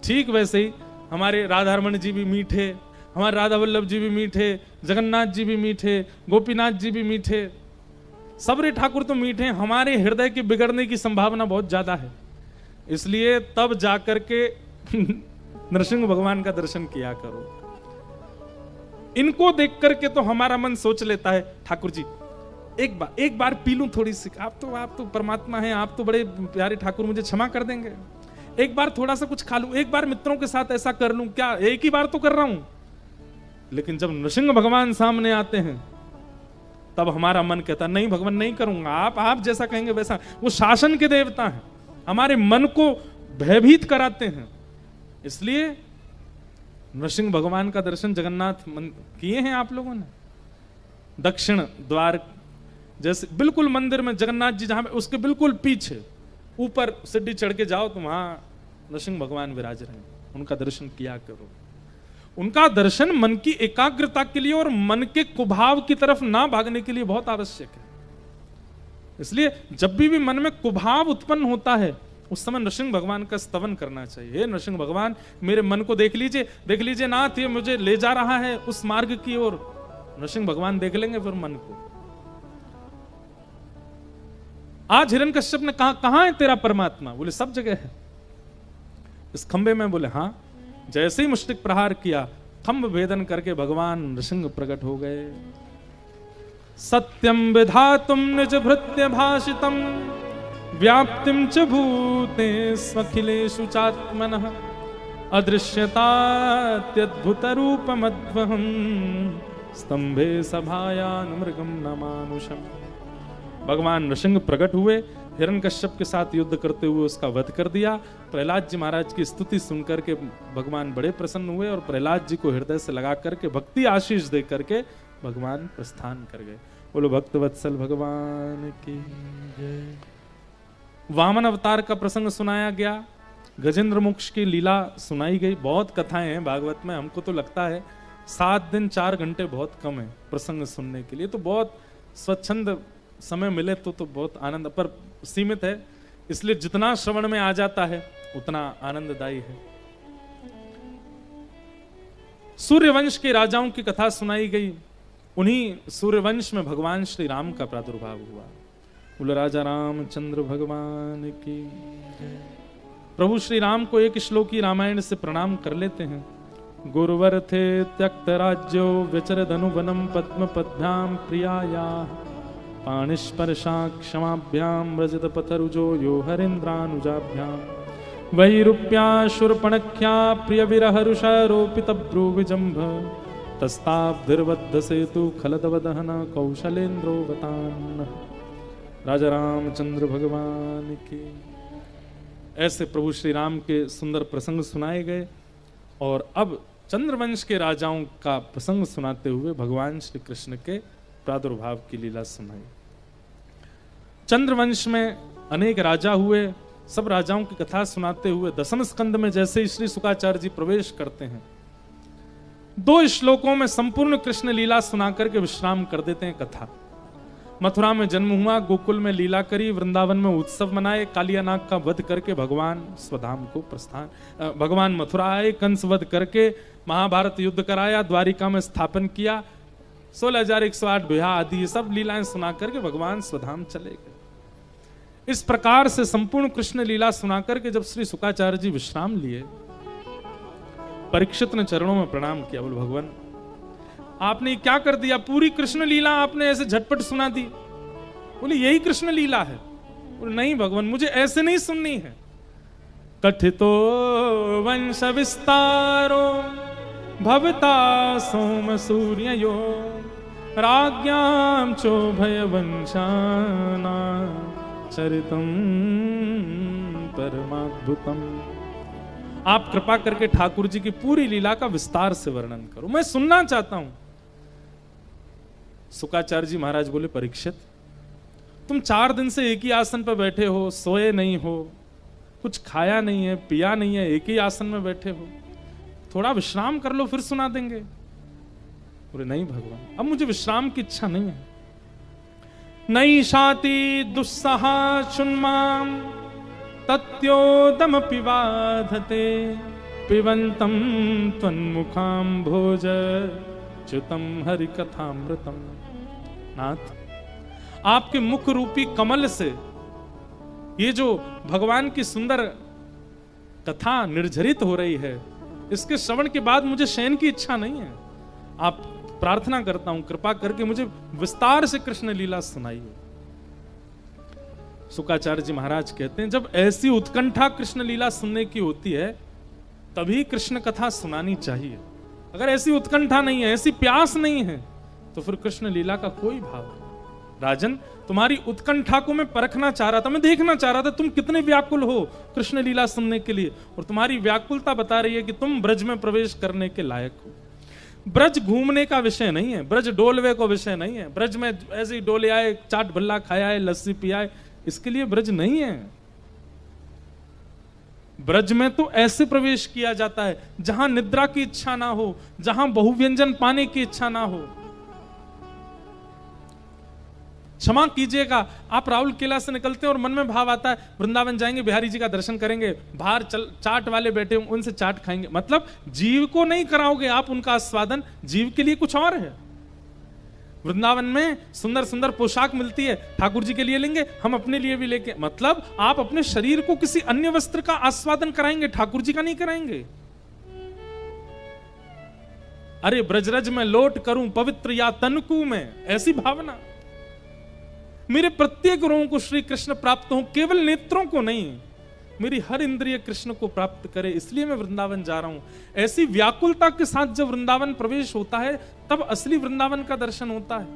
ठीक वैसे ही हमारे राधारमण जी भी मीठे, हमारे राधा वल्लभ जी भी मीठे, जगन्नाथ जी भी मीठे, गोपीनाथ जी भी मीठे, सबरे ठाकुर तो मीठे हैं। हमारे हृदय के बिगड़ने की संभावना बहुत ज्यादा है। इसलिए तब जाकर के नरसिंह भगवान का दर्शन किया करो। इनको देख करके तो हमारा मन सोच लेता है, ठाकुर जी एक बार पी लूं थोड़ी सी, आप तो परमात्मा हैं, आप तो बड़े प्यारे ठाकुर, मुझे क्षमा कर देंगे। एक बार थोड़ा सा कुछ खा लूं, एक बार मित्रों के साथ ऐसा कर लूं, क्या एक ही बार तो कर रहा हूं। लेकिन जब नृसिंह भगवान सामने आते हैं तब हमारा मन कहता नहीं भगवान नहीं करूंगा, आप जैसा कहेंगे वैसा। वो शासन के देवता हैं, हमारे मन को भयभीत कराते हैं। इसलिए नृसिंह भगवान का दर्शन जगन्नाथ किए हैं आप लोगों ने। दक्षिण द्वार जैसे बिल्कुल मंदिर में जगन्नाथ जी जहां उसके बिल्कुल पीछे ऊपर सीढ़ी चढ़ के जाओ तो वहां नृसिंह भगवान विराज रहे हैं, उनका दर्शन किया करो। उनका दर्शन मन की एकाग्रता के लिए और मन के कुभाव की तरफ ना भागने के लिए बहुत आवश्यक है। इसलिए जब भी मन में कुभाव उत्पन्न होता है उस समय नृसिंह भगवान का स्तवन करना चाहिए। हे नृसिंह भगवान, मेरे मन को देख लीजिए नाथ, ये मुझे ले जा रहा है उस मार्ग की ओर। नृसिंह भगवान देख लेंगे फिर मन को। आज हिरण्यकश्यप ने कहा कहां है तेरा परमात्मा? बोले सब जगह है, इस खंबे में। बोले हाँ। जैसे ही मुष्टिक प्रहार किया, खंभ भेदन करके भगवान नृसिंह प्रकट हो गए। सत्यम विधातुम निज भृत्य भाषितम व्याप्तिम च भूते स्वखिलेषु चात्मनः अदृश्यतात्यद्भुत रूपमद्वहं स्तंभे सभायान मृगम न मानुषम। भगवान नृसिंह प्रकट हुए, हिरण्यकश्यप के साथ युद्ध करते हुए उसका वध कर दिया। प्रहलाद जी महाराज की स्तुति सुनकर के भगवान बड़े प्रसन्न हुए और प्रहलाद जी को हृदय से लगा करके भक्ति आशीष दे करके भगवान प्रस्थान कर गए। बोलो भक्त वत्सल भगवान की जय। वामन अवतार का प्रसंग सुनाया गया, गजेंद्र मोक्ष की लीला सुनाई गई। बहुत कथाएं हैं भागवत में। हमको तो लगता है 7 दिन 4 घंटे बहुत कम है प्रसंग सुनने के लिए। तो बहुत स्वच्छंद समय मिले तो बहुत आनंद, पर सीमित है, इसलिए जितना श्रवण में आ जाता है उतना आनंददायी है। सूर्यवंश के राजाओं की कथा सुनाई गई। उन्हीं सूर्यवंश में भगवान श्री राम का प्रादुर्भाव हुआ। बोलो राजा रामचंद्र भगवान की। प्रभु श्री राम को एक श्लोकी रामायण से प्रणाम कर लेते हैं। गुरुवर थे त्यक्त राज्यो व्यचर धनु वनम पद्म पद्भ्याम प्रियाया पाणिस्पर्शा क्षमाभ्याम व्रजत पथरुजो यो हरेन्द्रानुजाभ्याम वैरूप्या शूर्पणख्या प्रिय विरहरुषारोपित भ्रूविजम्भ तस्ताब्धिर्बद्ध सेतु खलदवदहन कौशलेन्द्रो वतान। राजा रामचंद्र भगवान की। ऐसे प्रभु श्री राम के सुंदर प्रसंग सुनाए गए। और अब चंद्रवंश के राजाओं का प्रसंग सुनाते हुए भगवान श्री कृष्ण के प्रादुर्भाव की लीला सुनाई। चंद्रवंश में अनेक राजा हुए। सब राजाओं की कथा सुनाते हुए 10वें स्कंद में जैसे ही श्री शुकाचार्य जी प्रवेश करते हैं, 2 श्लोकों में संपूर्ण कृष्ण लीला सुनाकर के विश्राम कर देते हैं कथा। मथुरा में जन्म हुआ, गोकुल में लीला करी, वृंदावन में उत्सव मनाए, कालियानाग का वध करके भगवान स्वधाम को प्रस्थान, भगवान मथुरा आए, कंस वध करके महाभारत युद्ध कराया, द्वारिका में स्थापन किया, 16,108 बिहा आदि ये सब लीलाएं सुना करके भगवान स्वधाम चले गए। इस प्रकार से संपूर्ण कृष्ण लीला सुनाकर के जब श्री शुकाचार्य जी विश्राम लिए, परीक्षित ने चरणों में प्रणाम किया। बोले भगवान आपने क्या कर दिया? पूरी कृष्ण लीला आपने ऐसे झटपट सुना दी। बोले यही कृष्ण लीला है? बोले नहीं भगवान, मुझे ऐसे नहीं सुननी है। कथितो वंश विस्तारो भवता सोम सूर्यो राज्ञां चोभयवंशाना चरितम परमाद्भुतम। आप कृपा करके ठाकुर जी की पूरी लीला का विस्तार से वर्णन करो, मैं सुनना चाहता हूं। शुकाचार्य जी महाराज बोले, परीक्षित तुम 4 दिन से एक ही आसन पर बैठे हो, सोए नहीं हो, कुछ खाया नहीं है, पिया नहीं है, एक ही आसन में बैठे हो, थोड़ा विश्राम कर लो फिर सुना देंगे। बोले नहीं भगवान, अब मुझे विश्राम की इच्छा नहीं है। नई शाति दुस्सहा शुन्माम तत्योदम पिबाधते पिबंतम त्वन्मुखाम भोज च्युतम हरि कथामृतम। नाथ, आपके मुख रूपी कमल से ये जो भगवान की सुंदर कथा निर्झरित हो रही है, इसके श्रवण के बाद मुझे शयन की इच्छा नहीं है। आप प्रार्थना करता हूं, कृपा करके मुझे विस्तार से कृष्ण लीला सुनाइए। शुकाचार्य जी महाराज कहते हैं, जब ऐसी उत्कंठा कृष्ण लीला सुनने की होती है तभी कृष्ण कथा सुनानी चाहिए। अगर ऐसी उत्कंठा नहीं है, ऐसी प्यास नहीं है, तो फिर कृष्ण लीला का कोई भाव नहीं। राजन, तुम्हारी उत्कंठा को मैं परखना चाह रहा था, मैं देखना चाह रहा था तुम कितने व्याकुल हो कृष्ण लीला सुनने के लिए, और तुम्हारी व्याकुलता बता रही है कि तुम ब्रज में प्रवेश करने के लायक हो। ब्रज घूमने का विषय नहीं है, ब्रज डोलवे का विषय नहीं है। ब्रज में ऐसे ही डोले आए, चाट भल्ला खाया है, लस्सी पियाए, इसके लिए ब्रज नहीं है। ब्रज में तो ऐसे प्रवेश किया जाता है जहां निद्रा की इच्छा ना हो, जहां बहुव्यंजन पाने की इच्छा ना हो। क्षमा कीजिएगा, आप राहुल किला से निकलते हैं और मन में भाव आता है वृंदावन जाएंगे, बिहारी जी का दर्शन करेंगे, बाहर चाट वाले बैठे होंगे उनसे चाट खाएंगे। मतलब जीव को नहीं कराओगे आप उनका आस्वादन, जीव के लिए कुछ और है। वृंदावन में सुंदर सुंदर पोशाक मिलती है, ठाकुर जी के लिए लेंगे, हम अपने लिए भी लेके, मतलब आप अपने शरीर को किसी अन्य वस्त्र का आस्वादन कराएंगे, ठाकुर जी का नहीं कराएंगे। अरे ब्रजरज में लोट करूं पवित्र या तनकू में, ऐसी भावना। मेरे प्रत्येक रों को श्री कृष्ण प्राप्त हो, केवल नेत्रों को नहीं, मेरी हर इंद्रिय कृष्ण को प्राप्त करे, इसलिए मैं वृंदावन जा रहा हूं। ऐसी व्याकुलता के साथ जब वृंदावन प्रवेश होता है तब असली वृंदावन का दर्शन होता है।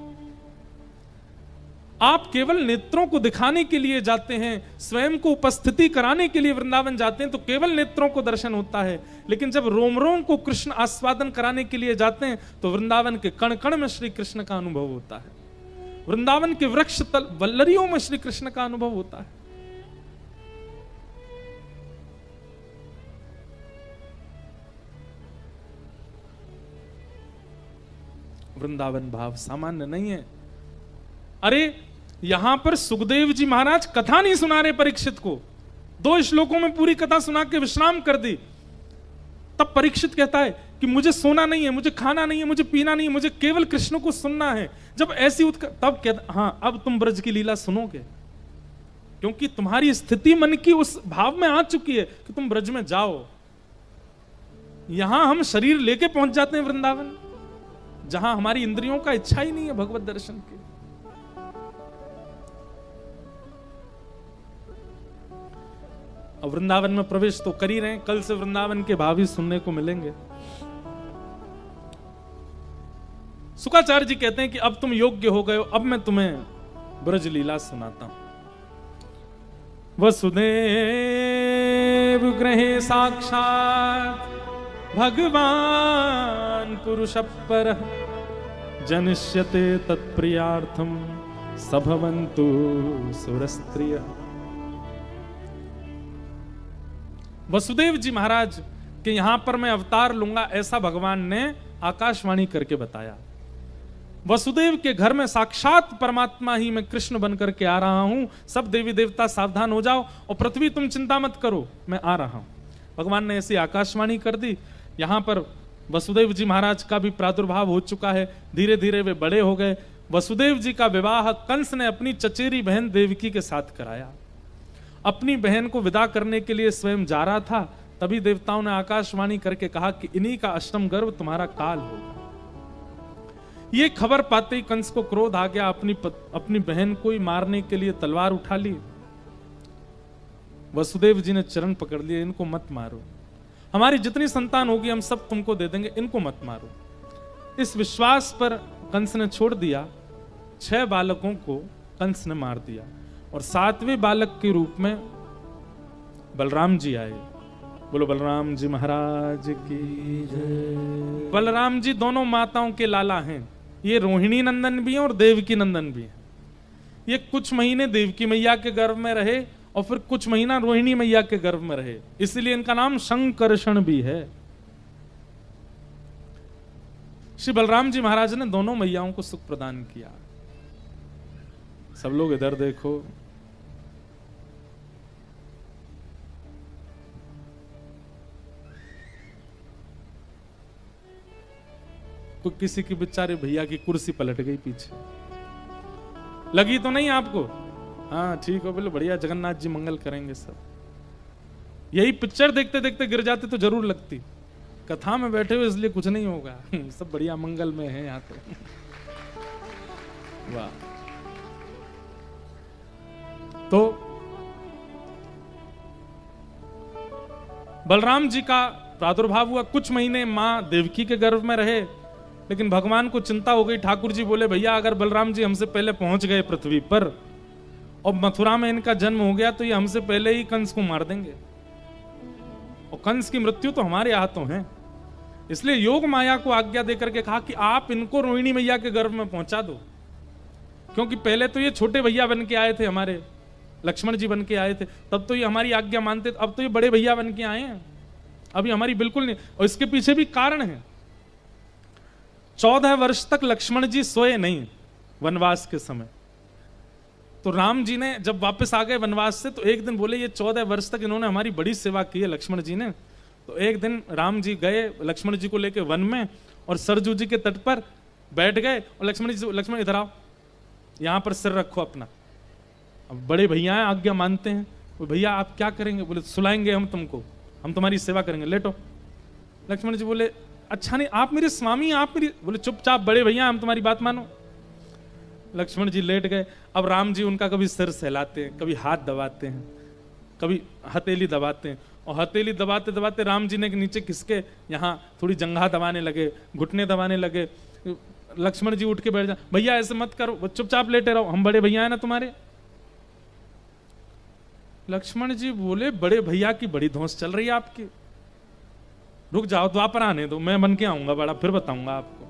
आप केवल नेत्रों को दिखाने के लिए जाते हैं, स्वयं को उपस्थिति कराने के लिए वृंदावन जाते हैं तो केवल नेत्रों को दर्शन होता है। लेकिन जब रोम रोम को कृष्ण आस्वादन कराने के लिए जाते हैं तो वृंदावन के कण कण में श्री कृष्ण का अनुभव होता है, वृंदावन के वृक्ष तल वल्लरियों में श्री कृष्ण का अनुभव होता है। वृंदावन भाव सामान्य नहीं है। अरे यहां पर सुखदेव जी महाराज कथा नहीं सुना रहे परीक्षित को, 2 श्लोकों में पूरी कथा सुना के विश्राम कर दी। तब परीक्षित कहता है कि मुझे सोना नहीं है, मुझे खाना नहीं है, मुझे पीना नहीं है, मुझे केवल कृष्ण को सुनना है। जब ऐसी तब कहता, हाँ अब तुम ब्रज की लीला सुनोगे, क्योंकि तुम्हारी स्थिति मन की उस भाव में आ चुकी है कि तुम ब्रज में जाओ। यहां हम शरीर लेके पहुंच जाते हैं वृंदावन, जहां हमारी इंद्रियों का इच्छा ही नहीं है भगवत दर्शन की। अब वृंदावन में प्रवेश तो कर ही रहे हैं, कल से वृंदावन के भाव ही सुनने को मिलेंगे। शुकाचार्य जी कहते हैं कि अब तुम योग्य हो गए हो, अब मैं तुम्हें ब्रज लीला सुनाता हूं। वसुदेव गृहे साक्षात भगवान पुरुष पर जनिष्यते तत्प्रियार्थम सभवन्तु सुरस्त्रिय। वसुदेव जी महाराज कि यहां पर मैं अवतार लूंगा, ऐसा भगवान ने आकाशवाणी करके बताया। वसुदेव के घर में साक्षात परमात्मा ही मैं कृष्ण बनकर के आ रहा हूं, सब देवी देवता सावधान हो जाओ, और पृथ्वी तुम चिंता मत करो, मैं आ रहा हूं। भगवान ने ऐसी आकाशवाणी कर दी। यहां पर वसुदेव जी महाराज का भी प्रादुर्भाव हो चुका है, धीरे धीरे वे बड़े हो गए। वसुदेव जी का विवाह कंस ने अपनी चचेरी बहन देवकी के साथ कराया। अपनी बहन को विदा करने के लिए स्वयं जा रहा था, तभी देवताओं ने आकाशवाणी करके कहा कि इन्हीं का अष्टम गर्भ तुम्हारा काल होगा। ये खबर पाते ही कंस को क्रोध आ गया, अपनी बहन को ही मारने के लिए तलवार उठा ली। वसुदेव जी ने चरण पकड़ लिए, इनको मत मारो, हमारी जितनी संतान होगी हम सब तुमको दे देंगे, इनको मत मारो। इस विश्वास पर कंस ने छोड़ दिया, 6 बालकों को कंस ने मार दिया और 7वें बालक के रूप में बलराम जी आए। बोलो बलराम जी महाराज की जय। बलराम जी दोनों माताओं के लाला हैं। ये रोहिणी नंदन भी हैं और देवकी नंदन भी हैं। ये कुछ महीने देवकी मैया के गर्भ में रहे और फिर कुछ महीना रोहिणी मैया के गर्भ में रहे, इसलिए इनका नाम शंकरषण भी है। श्री बलराम जी महाराज ने दोनों मैयाओं को सुख प्रदान किया। सब लोग इधर देखो। तो किसी की बेचारे भैया की कुर्सी पलट गई पीछे, लगी तो नहीं आपको? हाँ ठीक हो, बोले बढ़िया, जगन्नाथ जी मंगल करेंगे सब। यही पिक्चर देखते देखते गिर जाते तो जरूर लगती। कथा में बैठे हुए इसलिए कुछ नहीं होगा, सब बढ़िया मंगल में है यहाँ तो। वाह। तो बलराम जी का प्रादुर्भाव हुआ, कुछ महीने मां देवकी के गर्भ में रहे, लेकिन भगवान को चिंता हो गई। ठाकुर जी बोले भैया अगर बलराम जी हमसे पहले पहुंच गए पृथ्वी पर और मथुरा में इनका जन्म हो गया तो ये हमसे पहले ही कंस को मार देंगे, और कंस की मृत्यु तो हमारे हाथों है। इसलिए योग माया को आज्ञा देकर के कहा कि आप इनको रोहिणी मैया के गर्भ में पहुंचा दो, क्योंकि पहले तो ये छोटे भैया बन के आए थे, हमारे लक्ष्मण जी बन के आए थे, तब तो ये हमारी आज्ञा मानते, अब तो ये बड़े भैया बन के आए हैं, अभी हमारी बिल्कुल नहीं। और इसके पीछे भी कारण है। 14 वर्ष तक लक्ष्मण जी सोए नहीं वनवास के समय। तो राम जी ने जब वापस आ गए वनवास से तो एक दिन बोले ये 14 वर्ष तक इन्होंने हमारी बड़ी सेवा की है लक्ष्मण जी ने। तो एक दिन राम जी गए लक्ष्मण जी को लेकर वन में और सरजू जी के तट पर बैठ गए और लक्ष्मण इधर आओ, यहां पर सिर रखो अपना। अब बड़े भैया हैं, आज्ञा मानते हैं। वो भैया आप क्या करेंगे? बोले सुलाएंगे हम तुमको, हम तुम्हारी सेवा करेंगे, लेटो। लक्ष्मण जी बोले अच्छा नहीं, आप मेरे स्वामी, आप मेरी। बोले चुपचाप बड़े भैया हम तुम्हारी बात मानो। लक्ष्मण जी लेट गए। अब राम जी उनका कभी सिर सहलाते हैं, कभी हाथ दबाते हैं, कभी हथेली दबाते हैं, और हथेली दबाते दबाते राम जी ने नीचे किसके यहाँ थोड़ी जंघा दबाने लगे, घुटने दबाने लगे। लक्ष्मण जी उठ के बैठ जाए, भैया ऐसे मत करो, चुपचाप लेटे रहो, हम बड़े भैया है ना तुम्हारे। लक्ष्मण जी बोले बड़े भैया की बड़ी धौंस चल रही है आपकी, रुक जाओ, द्वापर आने दो, मैं बन के आऊंगा बड़ा, फिर बताऊंगा आपको।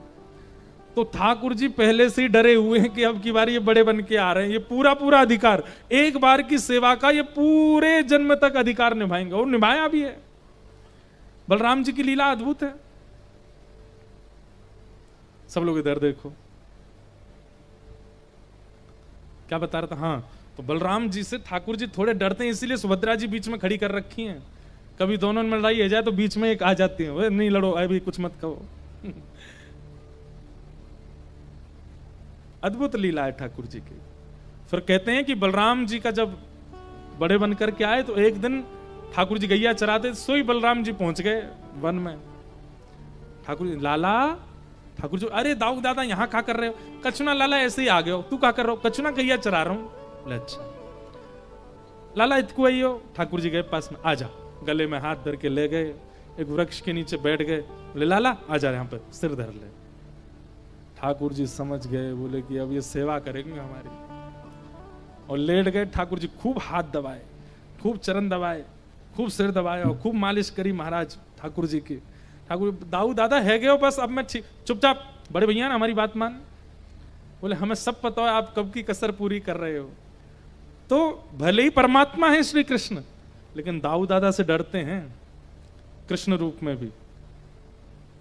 तो ठाकुर जी पहले से ही डरे हुए हैं कि अब की बार ये बड़े बन के आ रहे हैं, ये पूरा पूरा अधिकार, एक बार की सेवा का ये पूरे जन्म तक अधिकार निभाएंगे, और निभाया भी है। बलराम जी की लीला अद्भुत है। सब लोग इधर देखो, क्या बता रहा था? हाँ, तो बलराम जी से ठाकुर जी थोड़े डरते हैं, इसीलिए सुभद्रा जी बीच में खड़ी कर रखी हैं। कभी दोनों में लड़ाई हो जाए तो बीच में एक आ जाती है, नहीं लड़ो, अभी कुछ मत कहो। अद्भुत लीला है ठाकुर जी की। फिर कहते हैं कि बलराम जी का जब बड़े बन करके आए तो एक दिन ठाकुर जी गैया चराते, सोई बलराम जी पहुंच गए वन में। ठाकुर जी लाला, ठाकुर जी अरे दाऊ दादा यहाँ क्या कर रहे हो? कछुना लाला ऐसे ही आ गए हो, तू क्या कर रहे हो? कछुना गैया चरा रहा हूं। अच्छा लाला इतको आई हो? ठाकुर जी गए पास में, आ जा, गले में हाथ धर के ले गए, एक वृक्ष के नीचे बैठ गए, बोले लाला आ जा यहाँ पर, सिर धर ले। ठाकुर जी समझ गए, बोले कि अब ये सेवा करेंगे हमारी, और लेट गए। ठाकुर जी खूब हाथ दबाए, खूब चरण दबाए, खूब सिर दबाए और खूब मालिश करी महाराज ठाकुर जी की। ठाकुर दाऊ दादा है गए हो बस, अब मैं ठीक, चुपचाप बड़े भैया ना हमारी बात मान। बोले हमें सब पता है आप कब की कसर पूरी कर रहे हो। तो भले ही परमात्मा है श्री कृष्ण, लेकिन दाऊ दादा से डरते हैं कृष्ण रूप में भी।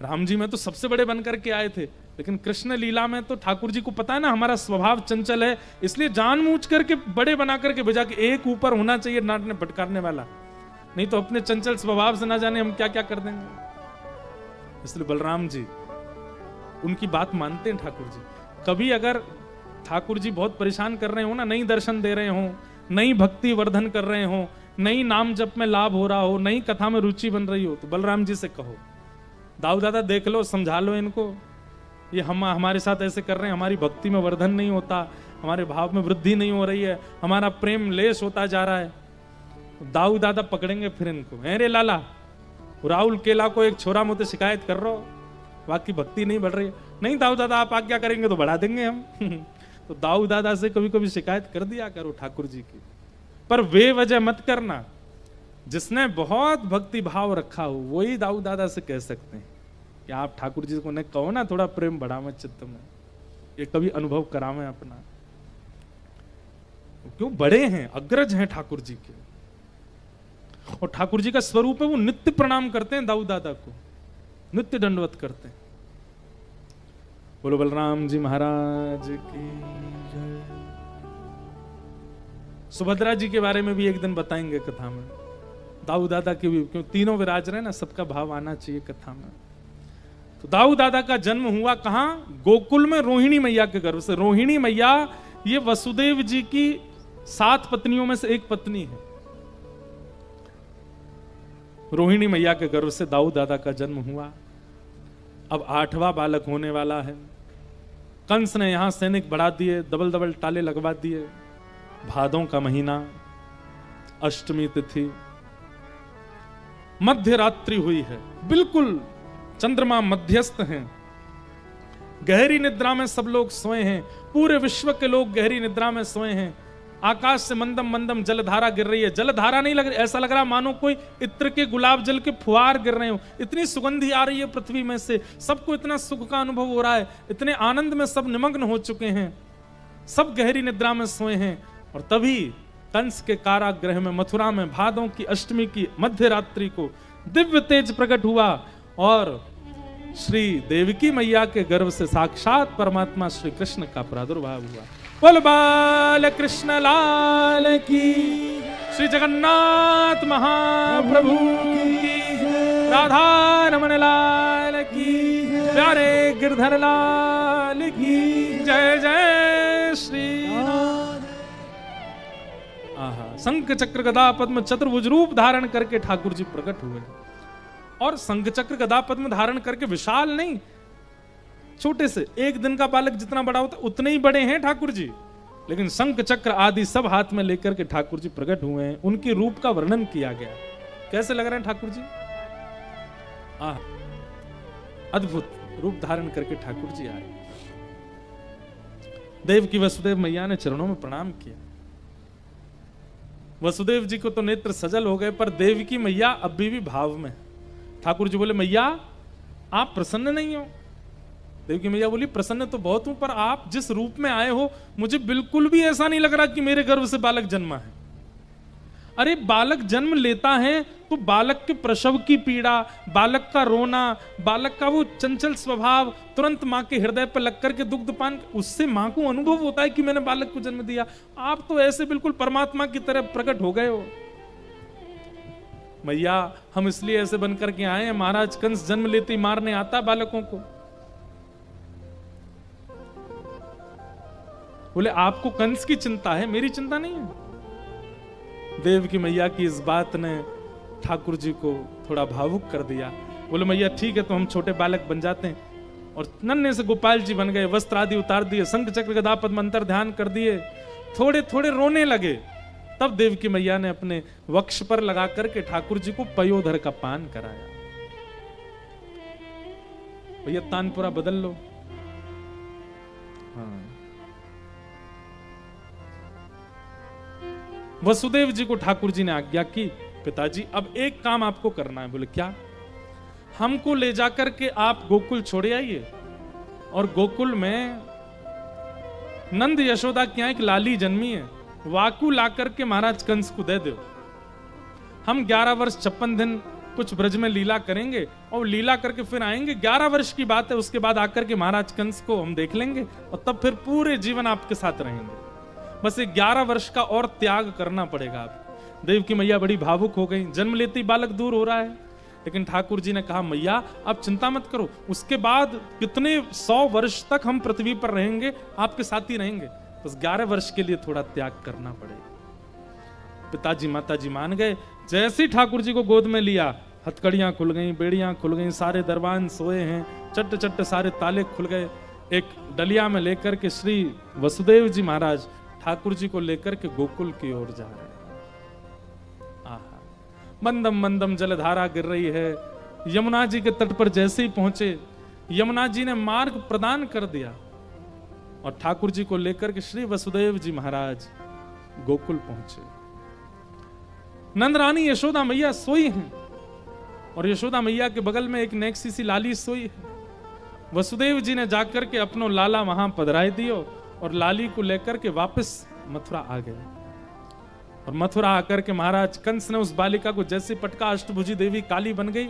राम जी में तो सबसे बड़े बनकर के आए थे, लेकिन कृष्ण लीला में तो ठाकुर जी को पता है ना हमारा स्वभाव चंचल है, इसलिए जानबूझ करके बड़े बना करके भेजा कि एक ऊपर होना चाहिए नाटने भटकारने वाला, नहीं तो अपने चंचल स्वभाव से ना जाने हम क्या क्या कर देंगे। इसलिए बलराम जी उनकी बात मानते हैं ठाकुर जी। कभी अगर ठाकुर जी बहुत परेशान कर रहे हो ना, नहीं दर्शन दे रहे हो, नई भक्ति वर्धन कर रहे हो, नई नाम जप में लाभ हो रहा हो, नई कथा में रुचि बन रही हो, तो बलराम जी से कहो दाऊ दादा देख लो, समझा लो इनको, ये हमारे साथ ऐसे कर रहे हैं, हमारी भक्ति में वर्धन नहीं होता, हमारे भाव में वृद्धि नहीं हो रही है, हमारा प्रेम लेस होता जा रहा है। दाऊ दादा पकड़ेंगे फिर इनको, अरे लाला राहुल केला को एक छोरा मुझे शिकायत कर रहा हो, बाकी भक्ति नहीं बढ़ रही है। नहीं दाऊ दादा आप आज्ञा करेंगे तो बढ़ा देंगे हम। तो दाऊ दादा से कभी कभी शिकायत कर दिया करो ठाकुर जी की, पर वे वजह मत करना। जिसने बहुत भक्ति भाव रखा हो वही दाऊ दादा से कह सकते हैं कि आप ठाकुर जी को ने कहो ना थोड़ा प्रेम बढ़ावे चित्त में, ये कभी अनुभव करावे अपना। क्यों बड़े हैं, अग्रज हैं ठाकुर जी के, और ठाकुर जी का स्वरूप है वो नित्य प्रणाम करते हैं दाऊ दादा को, नित्य दंडवत करते हैं। बोलो बलराम जी महाराज की जय। सुभद्रा जी के बारे में भी एक दिन बताएंगे कथा में, दाऊ दादा के भी, क्यों तीनों विराज रहे ना, सबका भाव आना चाहिए कथा में। तो दाऊ दादा का जन्म हुआ कहां? गोकुल में रोहिणी मैया के गर्भ से। रोहिणी मैया ये वसुदेव जी की 7 पत्नियों में से एक पत्नी है। रोहिणी मैया के गर्भ से दाऊ दादा का जन्म हुआ। अब 8वां बालक होने वाला है। कंस ने यहां सैनिक बढ़ा दिए, डबल डबल ताले लगवा दिए। भादों का महीना, अष्टमी तिथि, मध्य रात्रि हुई है, बिल्कुल चंद्रमा मध्यस्थ हैं, गहरी निद्रा में सब लोग सोए हैं, पूरे विश्व के लोग गहरी निद्रा में सोए हैं। आकाश से मंदम मंदम जलधारा गिर रही है। जलधारा नहीं लग रही, ऐसा लग रहा मानो कोई इत्र के गुलाब जल के फुहार गिर रहे हो। इतनी सुगंधी आ रही है पृथ्वी में से, सबको इतना सुख का अनुभव हो रहा है, इतने आनंद में सब निमग्न हो चुके हैं, सब गहरी निद्रा में सोए हैं। और तभी कंस के कारागृह में मथुरा में भादों की अष्टमी की मध्य रात्रि को दिव्य तेज प्रकट हुआ और श्री देवकी मैया के गर्भ से साक्षात परमात्मा श्री कृष्ण का प्रादुर्भाव हुआ। बोल बाल कृष्ण लाल की, श्री जगन्नाथ महाप्रभु की, राधा रमन लाल की, प्यारे गिरधर लाल की जय जय श्री। आहा, शंख चक्र गदा पद्म चतुर्भुज रूप धारण करके ठाकुर जी प्रकट हुए। और शंख चक्र गदा पद्म धारण करके विशाल नहीं, छोटे से 1 दिन का बालक जितना बड़ा होता उतने ही बड़े हैं ठाकुर जी, लेकिन शंख चक्र आदि सब हाथ में लेकर के ठाकुर जी प्रकट हुए हैं। उनके रूप का वर्णन किया गया। कैसे लग रहे हैं ठाकुर जी? अद्भुत रूप धारण करके ठाकुर जी आए। देव की वसुदेव मैया ने चरणों में प्रणाम किया। वसुदेव जी को तो नेत्र सजल हो गए, पर देव की मैया अभी भी भाव में। ठाकुर जी बोले मैया आप प्रसन्न नहीं हो? देव की मैया बोली प्रसन्न तो बहुत हूं, पर आप जिस रूप में आए हो मुझे बिल्कुल भी ऐसा नहीं लग रहा कि मेरे गर्भ से बालक जन्मा है। अरे बालक जन्म लेता है तो बालक के प्रसव की पीड़ा, बालक का रोना, बालक का वो चंचल स्वभाव तुरंत मां के हृदय पर लग करके दुग्धपान, उससे मां को अनुभव होता है कि मैंने बालक को जन्म दिया। आप तो ऐसे बिल्कुल परमात्मा की तरह प्रकट हो गए हो। मैया हम इसलिए ऐसे बनकर के आए हैं, महाराज कंस जन्म लेते ही मारने आता बालकों को। बोले आपको कंस की चिंता है, मेरी चिंता नहीं है। देव की मैया की इस बात ने ठाकुर जी को थोड़ा भावुक कर दिया। बोले मैया ठीक है, तो हम छोटे बालक बन जाते हैं। और नन्हे से गोपाल जी बन गए, वस्त्र आदि उतार दिए, शंख चक्र गदा पद्म मंत्र ध्यान कर दिए, थोड़े थोड़े रोने लगे। तब देव की मैया ने अपने वक्ष पर लगा करके ठाकुर जी को पयोधर का पान कराया। भैया तानपुरा बदल लो। हाँ। वसुदेव जी को ठाकुर जी ने आज्ञा की पिताजी अब एक काम आपको करना है। बोले क्या? हमको ले जाकर के आप गोकुल छोड़े आइए और गोकुल में नंद यशोदा की एक लाली जन्मी है, वाकू ला करके महाराज कंस को दे दो। हम 11 वर्ष 56 दिन कुछ ब्रज में लीला करेंगे और लीला करके फिर आएंगे। 11 वर्ष की बात है, उसके बाद आकर के महाराज कंस को हम देख लेंगे और तब फिर पूरे जीवन आपके साथ रहेंगे। बस 11 वर्ष का और त्याग करना पड़ेगा आपको। देव की मैया बड़ी भावुक हो गई, जन्म लेते ही बालक दूर हो रहा है। लेकिन ठाकुर जी ने कहा मैया आप चिंता मत करो, उसके बाद कितने 100 वर्ष तक हम पृथ्वी पर रहेंगे, आपके साथ ही रहेंगे, बस 11 वर्ष के लिए थोड़ा त्याग करना पड़ेगा। पिताजी माताजी मान गए। जैसे ही ठाकुर जी को गोद में लिया, हथकड़ियां खुल गई, बेड़ियां खुल गई, सारे दरबान सोए हैं, चट्ट चट्ट सारे ताले खुल गए। एक डलिया में लेकर के श्री वसुदेव जी महाराज ठाकुर जी को लेकर के गोकुल की ओर जा रहे हैं। आहा, मंदम मंदम जलधारा गिर रही है। यमुना जी के तट पर जैसे ही पहुंचे, यमुना जी ने मार्ग प्रदान कर दिया और ठाकुर जी को लेकर के श्री वसुदेव जी महाराज गोकुल पहुंचे। नंद रानी यशोदा मैया सोई हैं और यशोदा मैया के बगल में एक नेक्सी सी लाली सोई है। वसुदेव जी ने जाकर के अपनो लाला वहां पधराई दियो और लाली को लेकर के वापस मथुरा आ गए। और मथुरा आकर के महाराज कंस ने उस बालिका को जैसे पटका, अष्टभुजी देवी काली बन गई,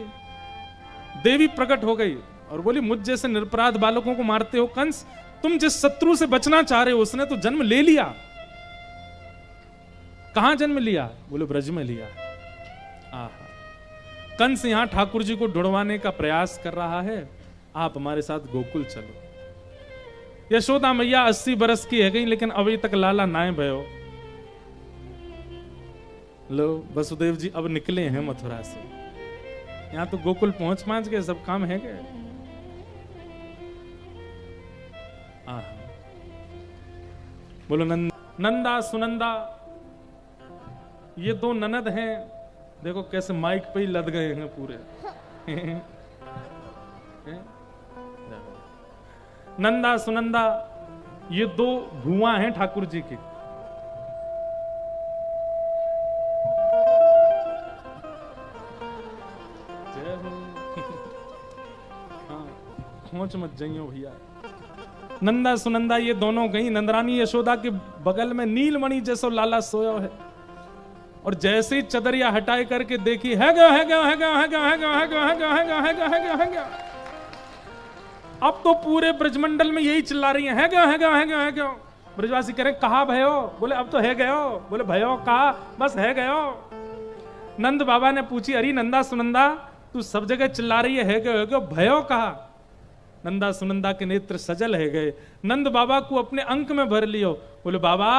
देवी प्रकट हो गई और बोली, मुझ जैसे निरपराध बालकों को मारते हो कंस, तुम जिस शत्रु से बचना चाह रहे हो उसने तो जन्म ले लिया। कहां जन्म लिया? बोले ब्रज में लिया। आहा, कंस यहां ठाकुर जी को ढूंढवाने का प्रयास कर रहा है, आप हमारे साथ गोकुल चलो। यशोदा मैया 80 बरस की है गई लेकिन अभी तक लाला नाए भयो। लो वसुदेव जी अब निकले हैं मथुरा से, यहां तो गोकुल पहुंच गए, सब काम है गए। बोलो नंदा सुनंदा, ये दो ननद हैं, देखो कैसे माइक पे ही लद गए हैं पूरे। नंदा सुनंदा ये दो भुआ हैं ठाकुर जी की। हाँ, खोच मत जाइयो भैया। नंदा सुनंदा ये दोनों गई। नंदरानी यशोदा के बगल में नीलमणि जैसो लाला सोया है और जैसे ही चदरिया हटाए करके देखी, है गया है गया है गया है गया है गया है गया है गया है गया है गया है गया है गया। अब तो पूरे ब्रजमंडल में यही चिल्ला रही है गया है गया है गया है गया। ब्रजवासी कह रहे कहा भयो? बोले अब तो है गयो। बोले भयो कहा? बस है गयो। नंद बाबा ने पूछी, अरे नंदा सुनंदा तू सब जगह चिल्ला रही है गयो, भयो कहा? नंदा सुनंदा के नेत्र सजल है गए। नंद बाबा को अपने अंक में भर लियो। बोले बाबा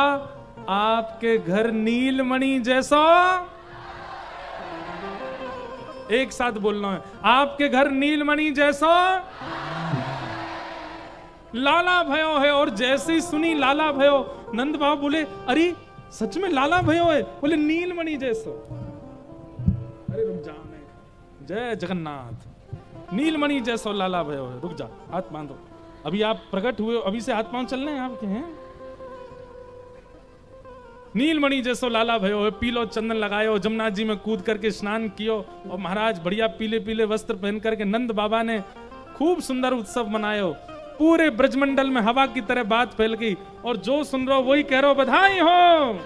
आपके घर नीलमणि जैसा, एक साथ बोलना है, आपके घर नीलमणि जैसा लाला भयो है। और जैसे ही सुनी लाला भयो, नंद बाबा बोले अरे सच में लाला भयो है? बोले नीलमणि जैसा। अरे रुक जा, जय जगन्नाथ, नीलमणि जैसा लाला भयो है। रुक जा, हाथ बांधो, अभी आप प्रकट हुए, अभी से हाथ पांव चलने हैं आपके हैं। नीलमणि जैसो लाला भयो है, पीलो चंदन लगायो, जमुना जी में कूद करके स्नान कियो और महाराज बढ़िया पीले पीले वस्त्र पहन करके नंद बाबा ने खूब सुंदर उत्सव मनायो। पूरे ब्रजमंडल में हवा की तरह बात फैल गई और जो सुन रहे हो वही कह रहे हो बधाई हो।